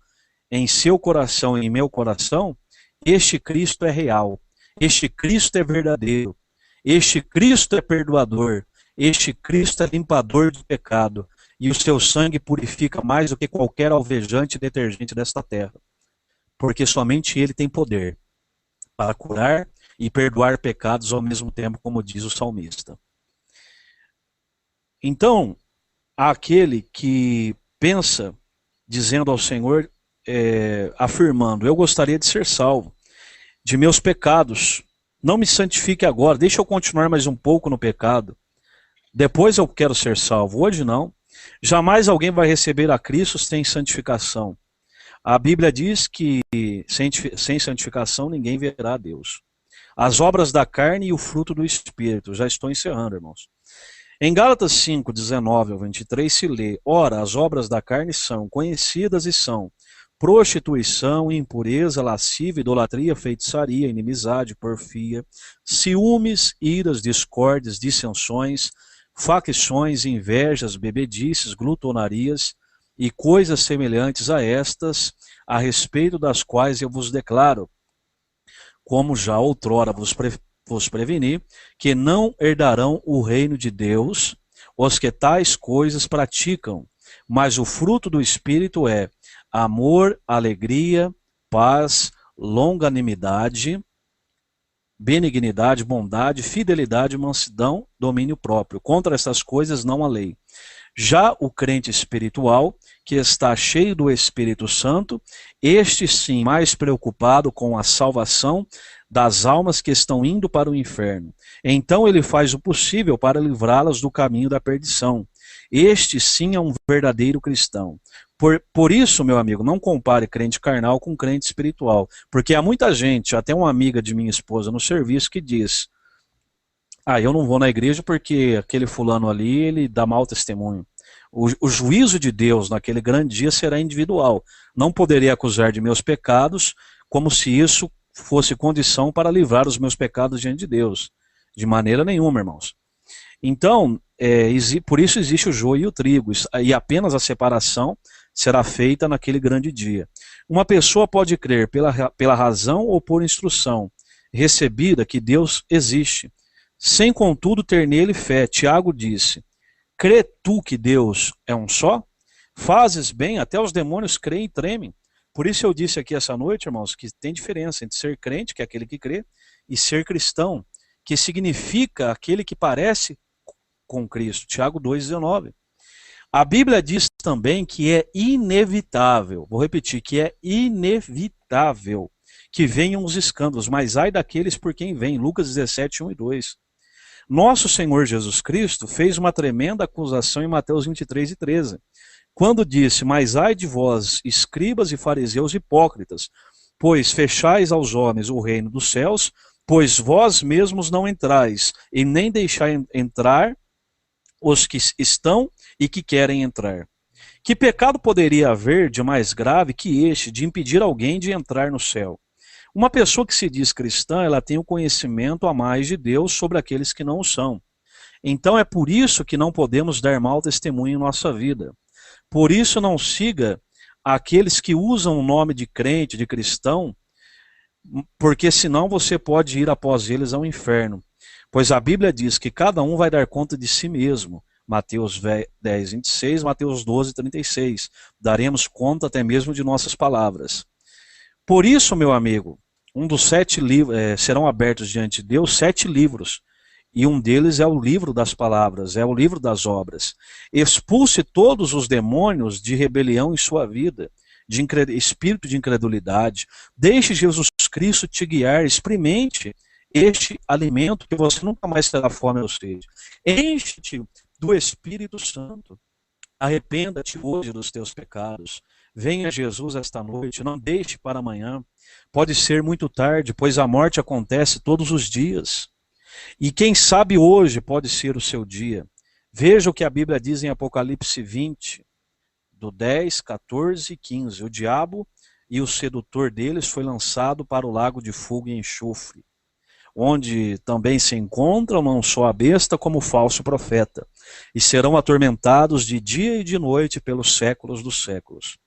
em seu coração e em meu coração, este Cristo é real. Este Cristo é verdadeiro, este Cristo é perdoador, este Cristo é limpador de pecado, e o seu sangue purifica mais do que qualquer alvejante detergente desta terra, porque somente ele tem poder para curar e perdoar pecados ao mesmo tempo, como diz o salmista. Então, aquele que pensa, dizendo ao Senhor, afirmando: eu gostaria de ser salvo de meus pecados, não me santifique agora, deixa eu continuar mais um pouco no pecado, depois eu quero ser salvo, hoje não. Jamais alguém vai receber a Cristo sem santificação. A Bíblia diz que sem santificação ninguém verá a Deus. As obras da carne e o fruto do Espírito. Já estou encerrando, irmãos. Em Gálatas 5, 19 ao 23 se lê: ora, as obras da carne são conhecidas e são prostituição, impureza, lascívia, idolatria, feitiçaria, inimizade, porfia, ciúmes, iras, discórdias, dissensões, facções, invejas, bebedices, glutonarias e coisas semelhantes a estas, a respeito das quais eu vos declaro, como já outrora vos preveni, que não herdarão o reino de Deus os que tais coisas praticam, mas o fruto do Espírito é amor, alegria, paz, longanimidade, benignidade, bondade, fidelidade, mansidão, domínio próprio. Contra estas coisas não há lei. Já o crente espiritual, que está cheio do Espírito Santo, este sim mais preocupado com a salvação das almas que estão indo para o inferno. Então ele faz o possível para livrá-las do caminho da perdição. Este sim é um verdadeiro cristão. Por isso, meu amigo, não compare crente carnal com crente espiritual. Porque há muita gente, até uma amiga de minha esposa no serviço, que diz: eu não vou na igreja porque aquele fulano ali, ele dá mau testemunho. O juízo de Deus naquele grande dia será individual. Não poderei acusar de meus pecados como se isso fosse condição para livrar os meus pecados diante de Deus. De maneira nenhuma, irmãos. Então, por isso existe o joio e o trigo, e apenas a separação será feita naquele grande dia. Uma pessoa pode crer pela razão ou por instrução recebida que Deus existe, sem contudo ter nele fé. Tiago disse: crê tu que Deus é um só? Fazes bem, até os demônios creem e tremem. Por isso eu disse aqui essa noite, irmãos, que tem diferença entre ser crente, que é aquele que crê, e ser cristão, que significa aquele que parece com Cristo. Tiago 2,19. A Bíblia diz também que é inevitável, vou repetir, que é inevitável que venham os escândalos, mas ai daqueles por quem vem. Lucas 17, 1 e 2. Nosso Senhor Jesus Cristo fez uma tremenda acusação em Mateus 23 e 13, quando disse: mas ai de vós, escribas e fariseus hipócritas, pois fechais aos homens o reino dos céus, pois vós mesmos não entrais, e nem deixai entrar os que estão e que querem entrar. Que pecado poderia haver de mais grave que este, de impedir alguém de entrar no céu? Uma pessoa que se diz cristã, ela tem o conhecimento a mais de Deus sobre aqueles que não o são. Então é por isso que não podemos dar mau testemunho em nossa vida. Por isso não siga aqueles que usam o nome de crente, de cristão, porque senão você pode ir após eles ao inferno. Pois a Bíblia diz que cada um vai dar conta de si mesmo. Mateus 10, 26, Mateus 12, 36. Daremos conta até mesmo de nossas palavras. Por isso, meu amigo, um dos 7 livros, serão abertos diante de Deus 7 livros. E um deles é o livro das palavras, é o livro das obras. Expulse todos os demônios de rebelião em sua vida, de espírito de incredulidade. Deixe Jesus Cristo te guiar, experimente este alimento que você nunca mais terá fome ou sede. Enche-te do Espírito Santo. Arrependa-te hoje dos teus pecados. Venha Jesus esta noite, não deixe para amanhã. Pode ser muito tarde, pois a morte acontece todos os dias. E quem sabe hoje pode ser o seu dia. Veja o que a Bíblia diz em Apocalipse 20, do 10, 14 e 15. O diabo e o sedutor deles foi lançado para o lago de fogo e enxofre, onde também se encontram não só a besta como o falso profeta, e serão atormentados de dia e de noite pelos séculos dos séculos.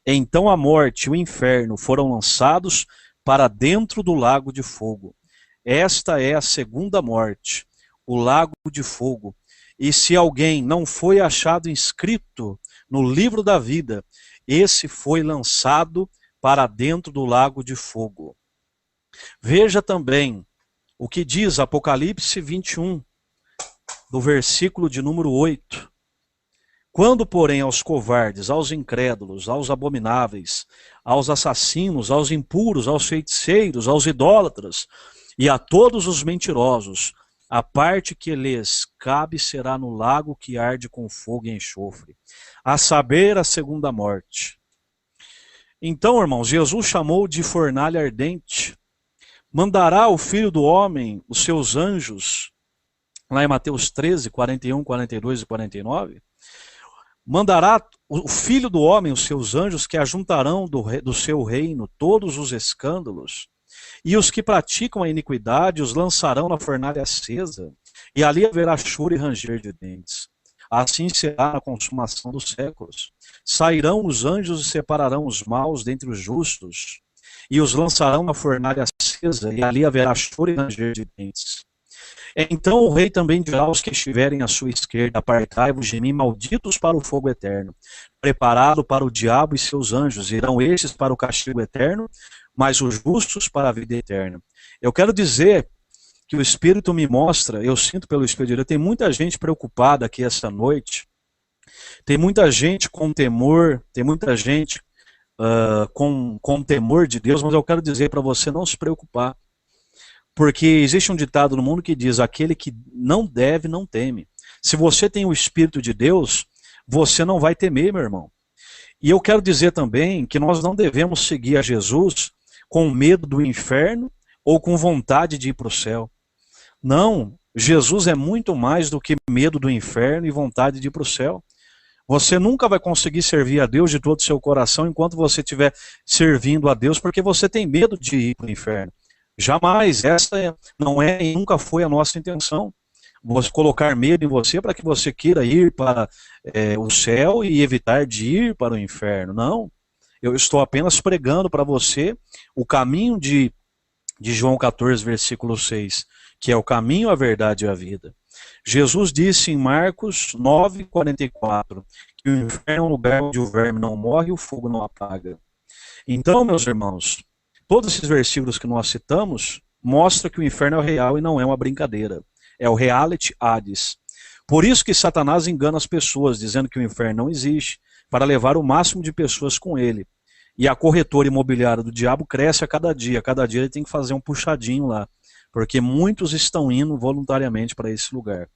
Então a morte e o inferno foram lançados para dentro do lago de fogo. Esta é a segunda morte, o lago de fogo. E se alguém não foi achado inscrito no livro da vida, esse foi lançado para dentro do lago de fogo. Veja também o que diz Apocalipse 21, do versículo de número 8. Quando, porém, aos covardes, aos incrédulos, aos abomináveis, aos assassinos, aos impuros, aos feiticeiros, aos idólatras e a todos os mentirosos, a parte que lhes cabe será no lago que arde com fogo e enxofre, a saber, a segunda morte. Então, irmãos, Jesus chamou de fornalha ardente. Mandará o Filho do Homem os seus anjos, lá em Mateus 13, 41, 42 e 49, mandará o Filho do Homem os seus anjos que ajuntarão do seu reino todos os escândalos, e os que praticam a iniquidade os lançarão na fornalha acesa, e ali haverá choro e ranger de dentes. Assim será a consumação dos séculos. Sairão os anjos e separarão os maus dentre os justos, e os lançarão na fornalha acesa, e ali haverá choro e ranger de dentes. Então o rei também dirá aos que estiverem à sua esquerda: apartai-vos de mim, malditos, para o fogo eterno, preparado para o diabo e seus anjos. Irão estes para o castigo eterno, mas os justos para a vida eterna. Eu quero dizer que o Espírito me mostra, eu sinto pelo Espírito de Deus, tem muita gente preocupada aqui esta noite, tem muita gente com temor, tem muita gente com temor de Deus, mas eu quero dizer para você não se preocupar, porque existe um ditado no mundo que diz: aquele que não deve, não teme. Se você tem o Espírito de Deus, você não vai temer, meu irmão. E eu quero dizer também que nós não devemos seguir a Jesus com medo do inferno ou com vontade de ir para o céu. Não, Jesus é muito mais do que medo do inferno e vontade de ir para o céu. Você nunca vai conseguir servir a Deus de todo o seu coração enquanto você estiver servindo a Deus, porque você tem medo de ir para o inferno. Jamais, essa não é e nunca foi a nossa intenção. Você colocar medo em você para que você queira ir para o céu e evitar de ir para o inferno. Não, eu estou apenas pregando para você o caminho de João 14, versículo 6, que é o caminho, a verdade e a vida. Jesus disse em Marcos 9:44 que o inferno é um lugar onde o verme não morre e o fogo não apaga. Então, meus irmãos, todos esses versículos que nós citamos mostram que o inferno é real e não é uma brincadeira. É o reality Hades. Por isso que Satanás engana as pessoas, dizendo que o inferno não existe, para levar o máximo de pessoas com ele. E a corretora imobiliária do diabo cresce a cada dia ele tem que fazer um puxadinho lá. Porque muitos estão indo voluntariamente para esse lugar.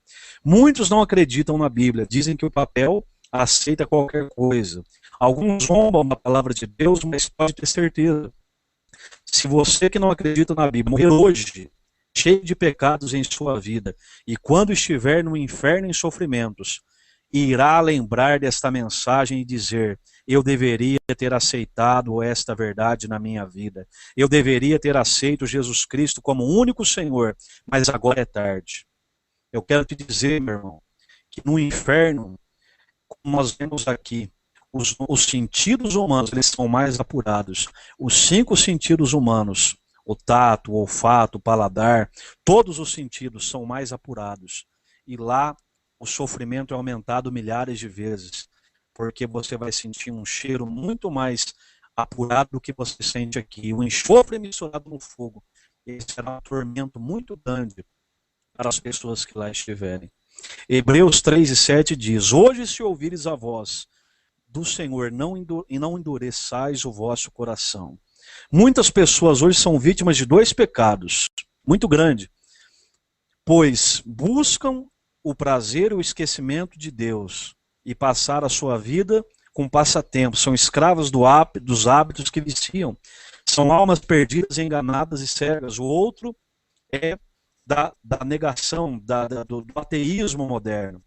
Muitos não acreditam na Bíblia, dizem que o papel aceita qualquer coisa. Alguns zombam da palavra de Deus, mas pode ter certeza. Se você que não acredita na Bíblia morrer hoje, cheio de pecados em sua vida, e quando estiver no inferno em sofrimentos, irá lembrar desta mensagem e dizer: eu deveria ter aceitado esta verdade na minha vida. Eu deveria ter aceito Jesus Cristo como o único Senhor, mas agora é tarde. Eu quero te dizer, meu irmão, que no inferno, como nós vemos aqui, os sentidos humanos eles são mais apurados. Os 5 sentidos humanos, o tato, o olfato, o paladar, todos os sentidos são mais apurados. E lá o sofrimento é aumentado milhares de vezes, porque você vai sentir um cheiro muito mais apurado do que você sente aqui. O enxofre misturado no fogo, esse será um tormento muito grande para as pessoas que lá estiverem. Hebreus 3:7 diz: hoje se ouvires a voz do Senhor e não endureçais o vosso coração. Muitas pessoas hoje são vítimas de 2 pecados muito grandes, pois buscam o prazer e o esquecimento de Deus e passar a sua vida com passatempo. São escravos dos hábitos que viciam. São almas perdidas, enganadas e cegas. O outro é da negação, do ateísmo moderno.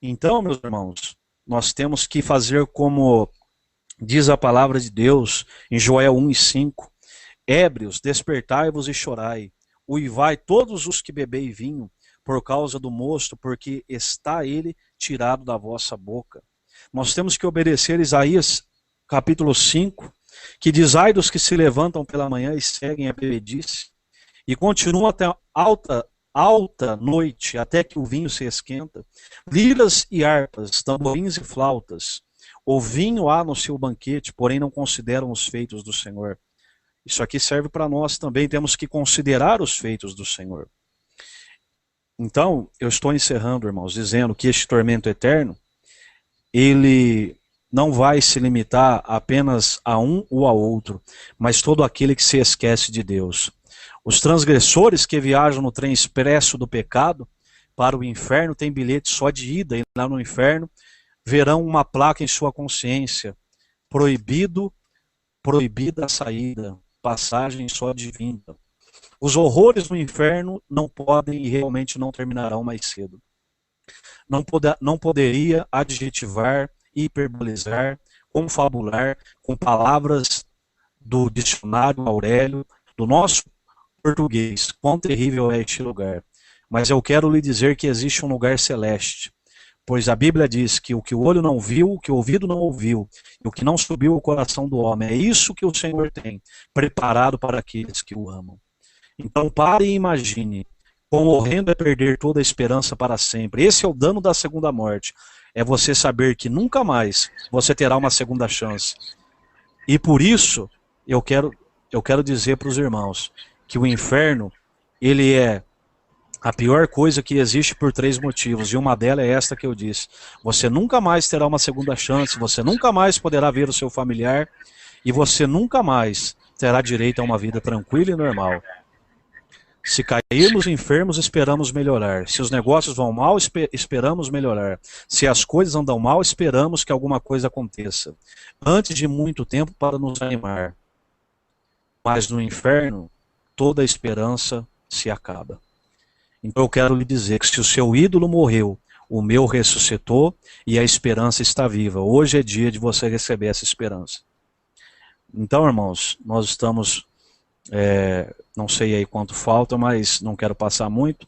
Então, meus irmãos, nós temos que fazer como diz a palavra de Deus em Joel 1:5. Ébrios, despertai-vos e chorai. Uivai todos os que bebei vinho, por causa do mosto, porque está ele tirado da vossa boca. Nós temos que obedecer Isaías capítulo 5, que diz: ai dos que se levantam pela manhã e seguem a bebedice, e continuam até alta noite, até que o vinho se esquenta. Liras e harpas, tamborins e flautas, o vinho há no seu banquete, porém não consideram os feitos do Senhor. Isso aqui serve para nós também, temos que considerar os feitos do Senhor. Então, eu estou encerrando, irmãos, dizendo que este tormento eterno, ele não vai se limitar apenas a um ou a outro, mas todo aquele que se esquece de Deus. Os transgressores que viajam no trem expresso do pecado para o inferno têm bilhete só de ida, e lá no inferno verão uma placa em sua consciência: proibida a saída, passagem só de vinda. Os horrores no inferno não podem e realmente não terminarão mais cedo. Não poderia adjetivar, hiperbolizar, confabular com palavras do dicionário Aurélio, do nosso português, quão terrível é este lugar. Mas eu quero lhe dizer que existe um lugar celeste, pois a Bíblia diz que o que o olho não viu, o que o ouvido não ouviu, e o que não subiu ao coração do homem, é isso que o Senhor tem preparado para aqueles que o amam. Então pare e imagine, quão horrendo é perder toda a esperança para sempre. Esse é o dano da segunda morte, é você saber que nunca mais você terá uma segunda chance. E por isso, eu quero dizer para os irmãos, que o inferno, ele é a pior coisa que existe por 3 motivos, e uma delas é esta que eu disse: você nunca mais terá uma segunda chance, você nunca mais poderá ver o seu familiar, e você nunca mais terá direito a uma vida tranquila e normal. Se cairmos enfermos, esperamos melhorar. Se os negócios vão mal, esperamos melhorar. Se as coisas andam mal, esperamos que alguma coisa aconteça, antes de muito tempo, para nos animar. Mas no inferno, toda a esperança se acaba. Então eu quero lhe dizer que se o seu ídolo morreu, o meu ressuscitou e a esperança está viva. Hoje é dia de você receber essa esperança. Então, irmãos, nós estamos, não sei aí quanto falta, mas não quero passar muito,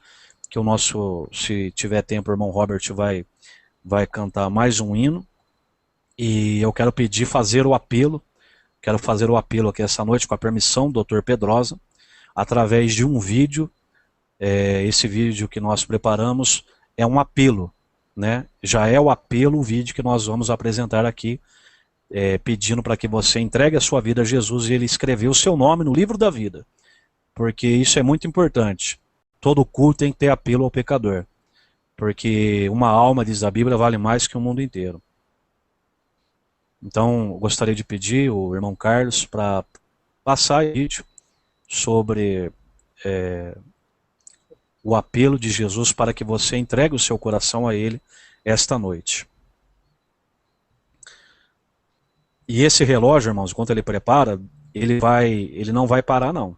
que o nosso, se tiver tempo, o irmão Robert vai cantar mais um hino. E eu quero fazer o apelo aqui essa noite, com a permissão do Dr. Pedrosa, através de um vídeo. Esse vídeo que nós preparamos é um apelo, né? Já é o apelo, o vídeo que nós vamos apresentar aqui, pedindo para que você entregue a sua vida a Jesus e ele escreveu o seu nome no livro da vida, porque isso é muito importante. Todo culto tem que ter apelo ao pecador, porque uma alma, diz a Bíblia, vale mais que o mundo inteiro. Então, eu gostaria de pedir o irmão Carlos para passar o vídeo sobre o apelo de Jesus para que você entregue o seu coração a Ele esta noite. E esse relógio, irmãos, enquanto ele prepara, ele não vai parar, não.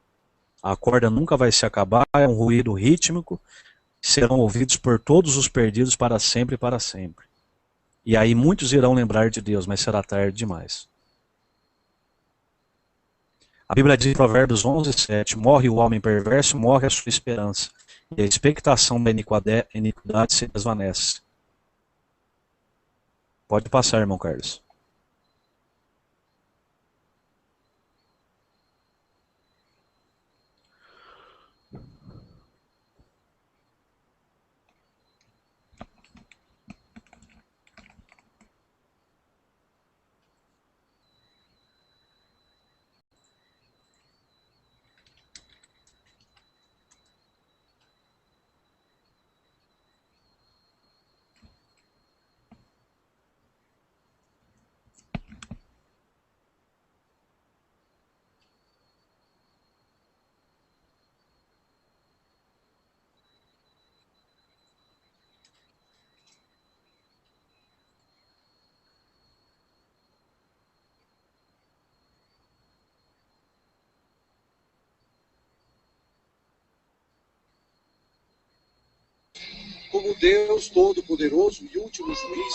A corda nunca vai se acabar, é um ruído rítmico, serão ouvidos por todos os perdidos para sempre e para sempre. E aí muitos irão lembrar de Deus, mas será tarde demais. A Bíblia diz em Provérbios 11:7, morre o homem perverso, morre a sua esperança, e a expectação da iniquidade se desvanece. Pode passar, irmão Carlos. Como Deus Todo-Poderoso e último juiz,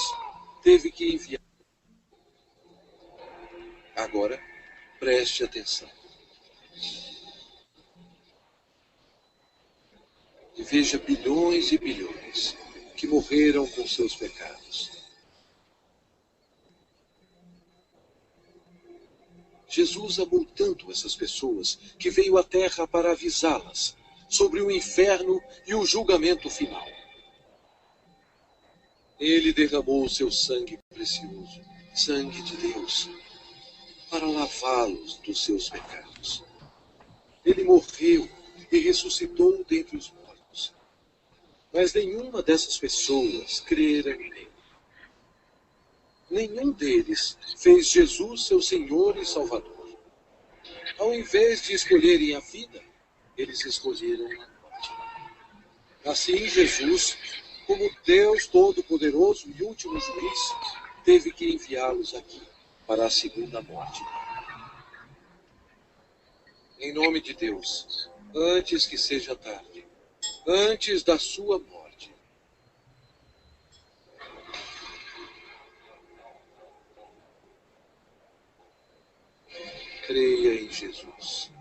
teve que enviar. Agora, preste atenção. E veja bilhões e bilhões que morreram com seus pecados. Jesus amou tanto essas pessoas que veio à Terra para avisá-las sobre o inferno e o julgamento final. Ele derramou o seu sangue precioso, sangue de Deus, para lavá-los dos seus pecados. Ele morreu e ressuscitou dentre os mortos. Mas nenhuma dessas pessoas creram nele. Nenhum deles fez Jesus seu Senhor e Salvador. Ao invés de escolherem a vida, eles escolheram a morte. Assim, Jesus, como Deus Todo-Poderoso e último juiz, teve que enviá-los aqui para a segunda morte. Em nome de Deus, antes que seja tarde, antes da sua morte, creia em Jesus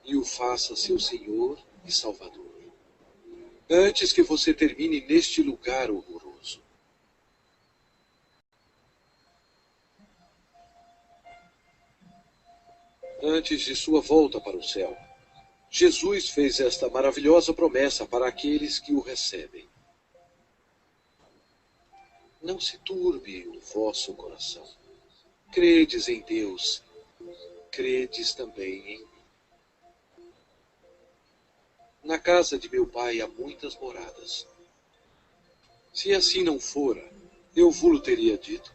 e o faça seu Senhor e Salvador. Antes que você termine neste lugar horroroso. Antes de sua volta para o céu, Jesus fez esta maravilhosa promessa para aqueles que o recebem. Não se turbe o vosso coração. Credes em Deus, credes também em mim. Na casa de meu pai há muitas moradas. Se assim não fora, eu vos teria dito,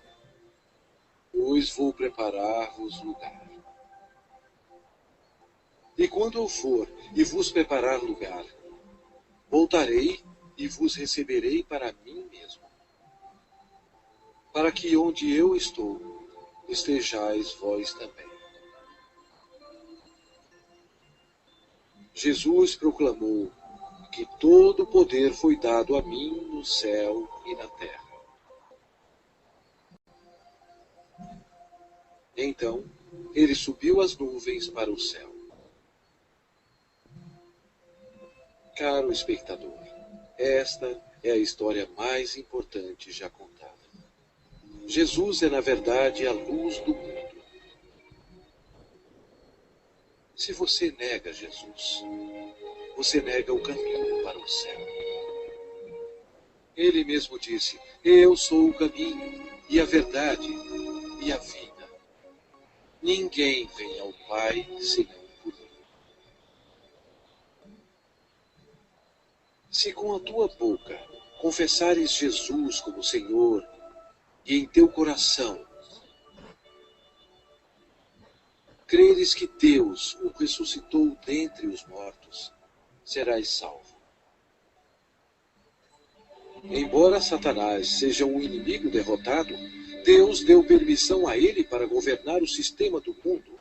pois vou preparar-vos lugar. E quando eu for e vos preparar lugar, voltarei e vos receberei para mim mesmo, para que onde eu estou, estejais vós também. Jesus proclamou que todo o poder foi dado a mim no céu e na terra. Então, ele subiu as nuvens para o céu. Caro espectador, esta é a história mais importante já contada. Jesus é, na verdade, a luz do mundo. Se você nega Jesus, você nega o caminho para o céu. Ele mesmo disse: eu sou o caminho e a verdade e a vida. Ninguém vem ao Pai senão por mim. Se com a tua boca confessares Jesus como Senhor e em teu coração creres que Deus o ressuscitou dentre os mortos, serás salvo. Embora Satanás seja um inimigo derrotado, Deus deu permissão a ele para governar o sistema do mundo,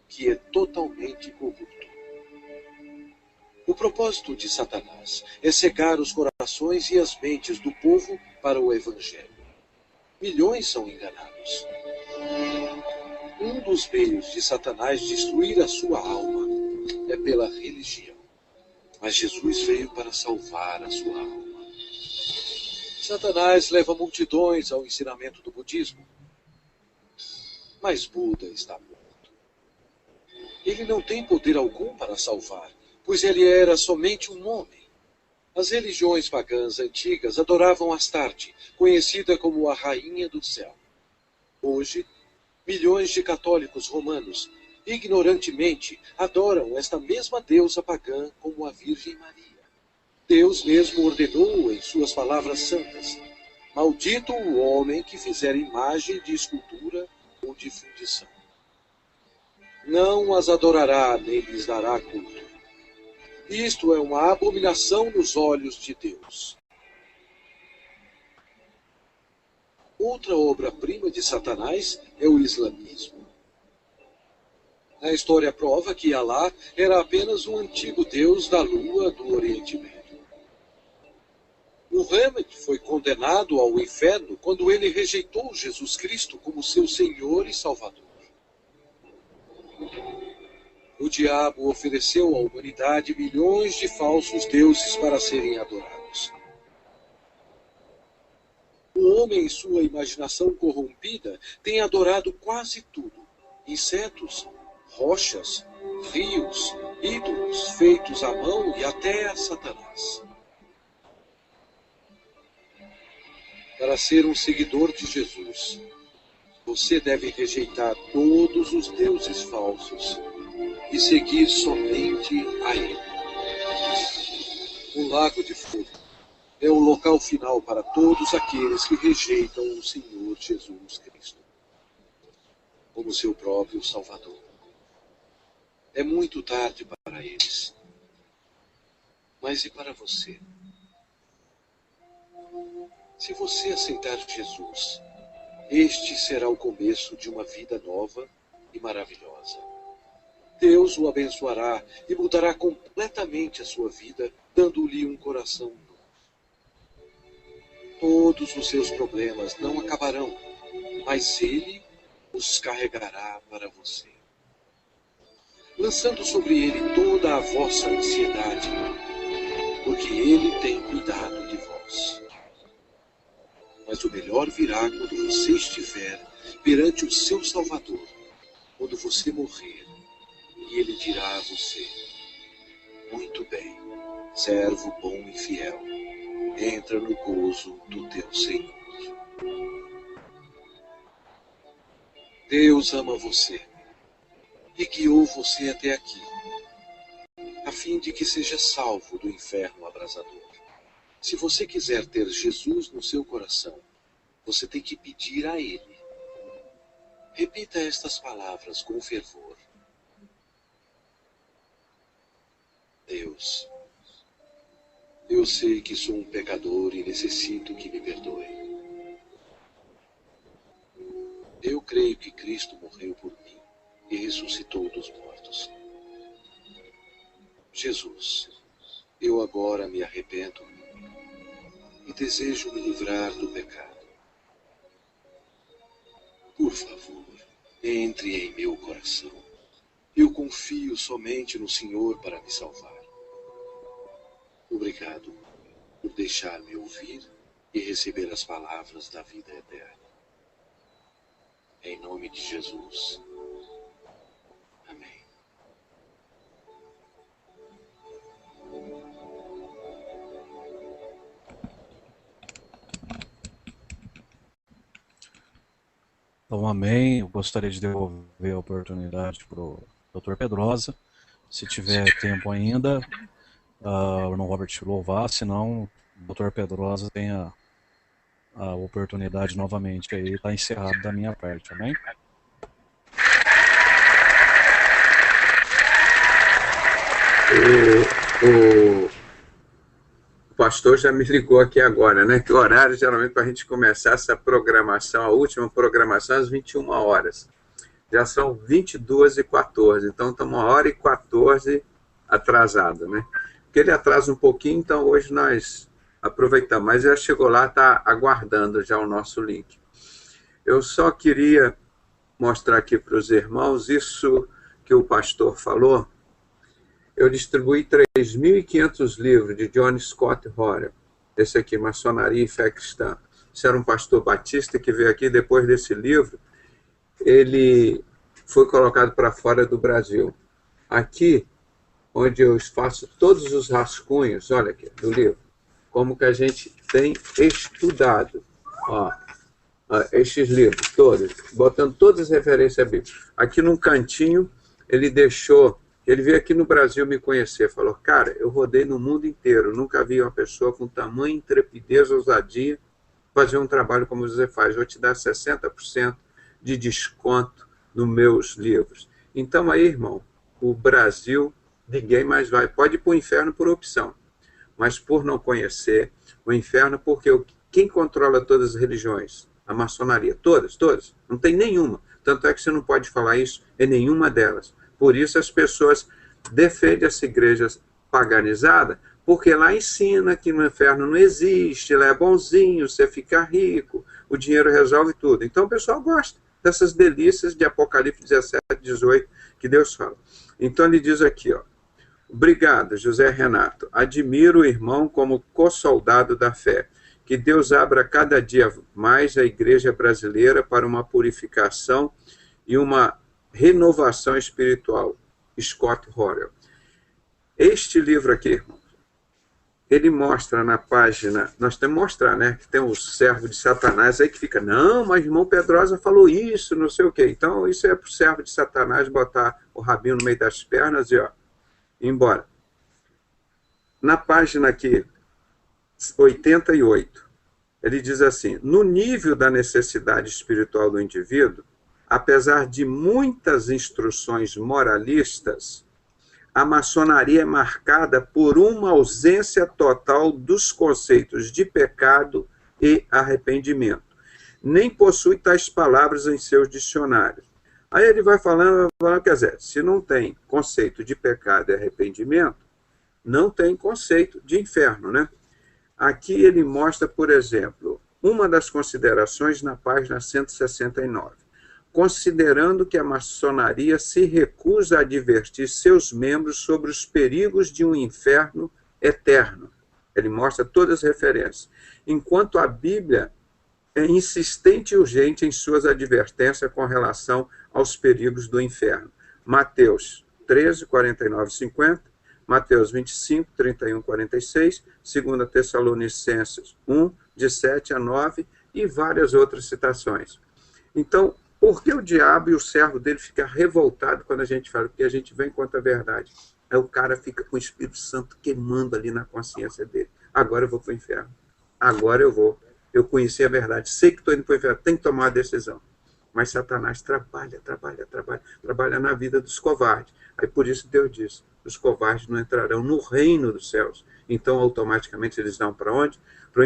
que é totalmente corrupto. O propósito de Satanás é cegar os corações e as mentes do povo para o Evangelho. Milhões são enganados. Um dos meios de Satanás destruir a sua alma é pela religião. Mas Jesus veio para salvar a sua alma. Satanás leva multidões ao ensinamento do budismo. Mas Buda está morto. Ele não tem poder algum para salvar, pois ele era somente um homem. As religiões pagãs antigas adoravam Astarte, conhecida como a Rainha do Céu. Hoje, milhões de católicos romanos, ignorantemente, adoram esta mesma deusa pagã como a Virgem Maria. Deus mesmo ordenou em suas palavras santas: maldito o homem que fizer imagem de escultura ou de fundição. Não as adorará nem lhes dará culto. Isto é uma abominação nos olhos de Deus. Outra obra-prima de Satanás é o islamismo. A história prova que Alá era apenas um antigo deus da lua do Oriente Médio. Muhammad foi condenado ao inferno quando ele rejeitou Jesus Cristo como seu Senhor e Salvador. O diabo ofereceu à humanidade milhões de falsos deuses para serem adorados. O homem, em sua imaginação corrompida, tem adorado quase tudo: insetos, rochas, rios, ídolos feitos à mão e até a Satanás. Para ser um seguidor de Jesus, você deve rejeitar todos os deuses falsos e seguir somente a Ele. O Lago de Fogo é o local final para todos aqueles que rejeitam o Senhor Jesus Cristo como seu próprio Salvador. É muito tarde para eles. Mas e para você? Se você aceitar Jesus, este será o começo de uma vida nova e maravilhosa. Deus o abençoará e mudará completamente a sua vida, dando-lhe um coração novo. Todos os seus problemas não acabarão, mas Ele os carregará para você, lançando sobre Ele toda a vossa ansiedade, porque Ele tem cuidado de vós. Mas o melhor virá quando você estiver perante o seu Salvador, quando você morrer, e Ele dirá a você: muito bem, servo bom e fiel, entra no gozo do teu Senhor. Deus ama você e guiou você até aqui, a fim de que seja salvo do inferno abrasador. Se você quiser ter Jesus no seu coração, você tem que pedir a Ele. Repita estas palavras com fervor. Deus, eu sei que sou um pecador e necessito que me perdoe. Eu creio que Cristo morreu por mim e ressuscitou dos mortos. Jesus, Eu agora me arrependo e desejo me livrar do pecado. Por favor, entre em meu coração. Eu confio somente no Senhor para me salvar. Obrigado por deixar-me ouvir e receber as palavras da vida eterna. Em nome de Jesus. Amém. Então, amém. Eu gostaria de devolver a oportunidade para o Dr. Pedrosa. Se tiver tempo ainda, o irmão Robert louvar, senão o Dr. Pedrosa tem a oportunidade novamente. Aí está encerrado da minha parte, amém? O pastor já me ligou aqui agora, né? Que o horário geralmente para a gente começar essa programação, a última programação, às 21 horas. Já são 22h14, então estamos 1h14 atrasado, né? Porque ele atrasa um pouquinho, então hoje nós aproveitamos. Mas já chegou lá, está aguardando já o nosso link. Eu só queria mostrar aqui para os irmãos isso que o pastor falou. Eu distribuí 3.500 livros de John Scott Horrell. Esse aqui, Maçonaria e Fé Cristã. Esse era um pastor batista que veio aqui depois desse livro. Ele foi colocado para fora do Brasil. Aqui, onde eu faço todos os rascunhos, olha aqui, do livro, como que a gente tem estudado. Ó, estes livros todos, botando todas as referências bíblicas. Aqui num cantinho, ele deixou... Ele veio aqui no Brasil me conhecer, falou, cara, eu rodei no mundo inteiro, nunca vi uma pessoa com tamanha intrepidez, ousadia, fazer um trabalho como você faz, vou te dar 60% de desconto nos meus livros. Então aí, irmão, o Brasil, ninguém mais vai, pode ir para o inferno por opção, mas por não conhecer o inferno, porque quem controla todas as religiões? A maçonaria, todas, não tem nenhuma, tanto é que você não pode falar isso em nenhuma delas. Por isso as pessoas defendem essa igreja paganizada, porque lá ensina que no inferno não existe, lá é bonzinho, você fica rico, o dinheiro resolve tudo. Então o pessoal gosta dessas delícias de Apocalipse 17, 18, que Deus fala. Então ele diz aqui, ó, obrigado, José Renato, admiro o irmão como co-soldado da fé, que Deus abra cada dia mais a igreja brasileira para uma purificação e uma renovação espiritual, Scott Horrell. Este livro aqui, irmão, ele mostra na página, nós temos que mostrar, né, que tem um servo de Satanás aí que fica, não, mas irmão Pedrosa falou isso, não sei o quê. Então isso é para o servo de Satanás botar o rabinho no meio das pernas e ó, ir embora. Na página aqui, 88, ele diz assim, no nível da necessidade espiritual do indivíduo, apesar de muitas instruções moralistas, a maçonaria é marcada por uma ausência total dos conceitos de pecado e arrependimento. Nem possui tais palavras em seus dicionários. Aí ele vai falando, quer dizer, se não tem conceito de pecado e arrependimento, não tem conceito de inferno, né? Aqui ele mostra, por exemplo, uma das considerações na página 169. Considerando que a maçonaria se recusa a advertir seus membros sobre os perigos de um inferno eterno. Ele mostra todas as referências. Enquanto a Bíblia é insistente e urgente em suas advertências com relação aos perigos do inferno. Mateus 13, 49 e 50, Mateus 25, 31 e 46, 2 Tessalonicenses 1, de 7 a 9 e várias outras citações. Então, por que o diabo e o servo dele ficam revoltados quando a gente fala? Porque a gente vem contra a verdade. Aí o cara fica com o Espírito Santo queimando ali na consciência dele. Agora eu vou para o inferno. Agora eu vou. Eu conheci a verdade. Sei que estou indo para o inferno. Tem que tomar uma decisão. Mas Satanás trabalha na vida dos covardes. Aí por isso Deus diz, os covardes não entrarão no reino dos céus. Então automaticamente eles vão para onde? Para o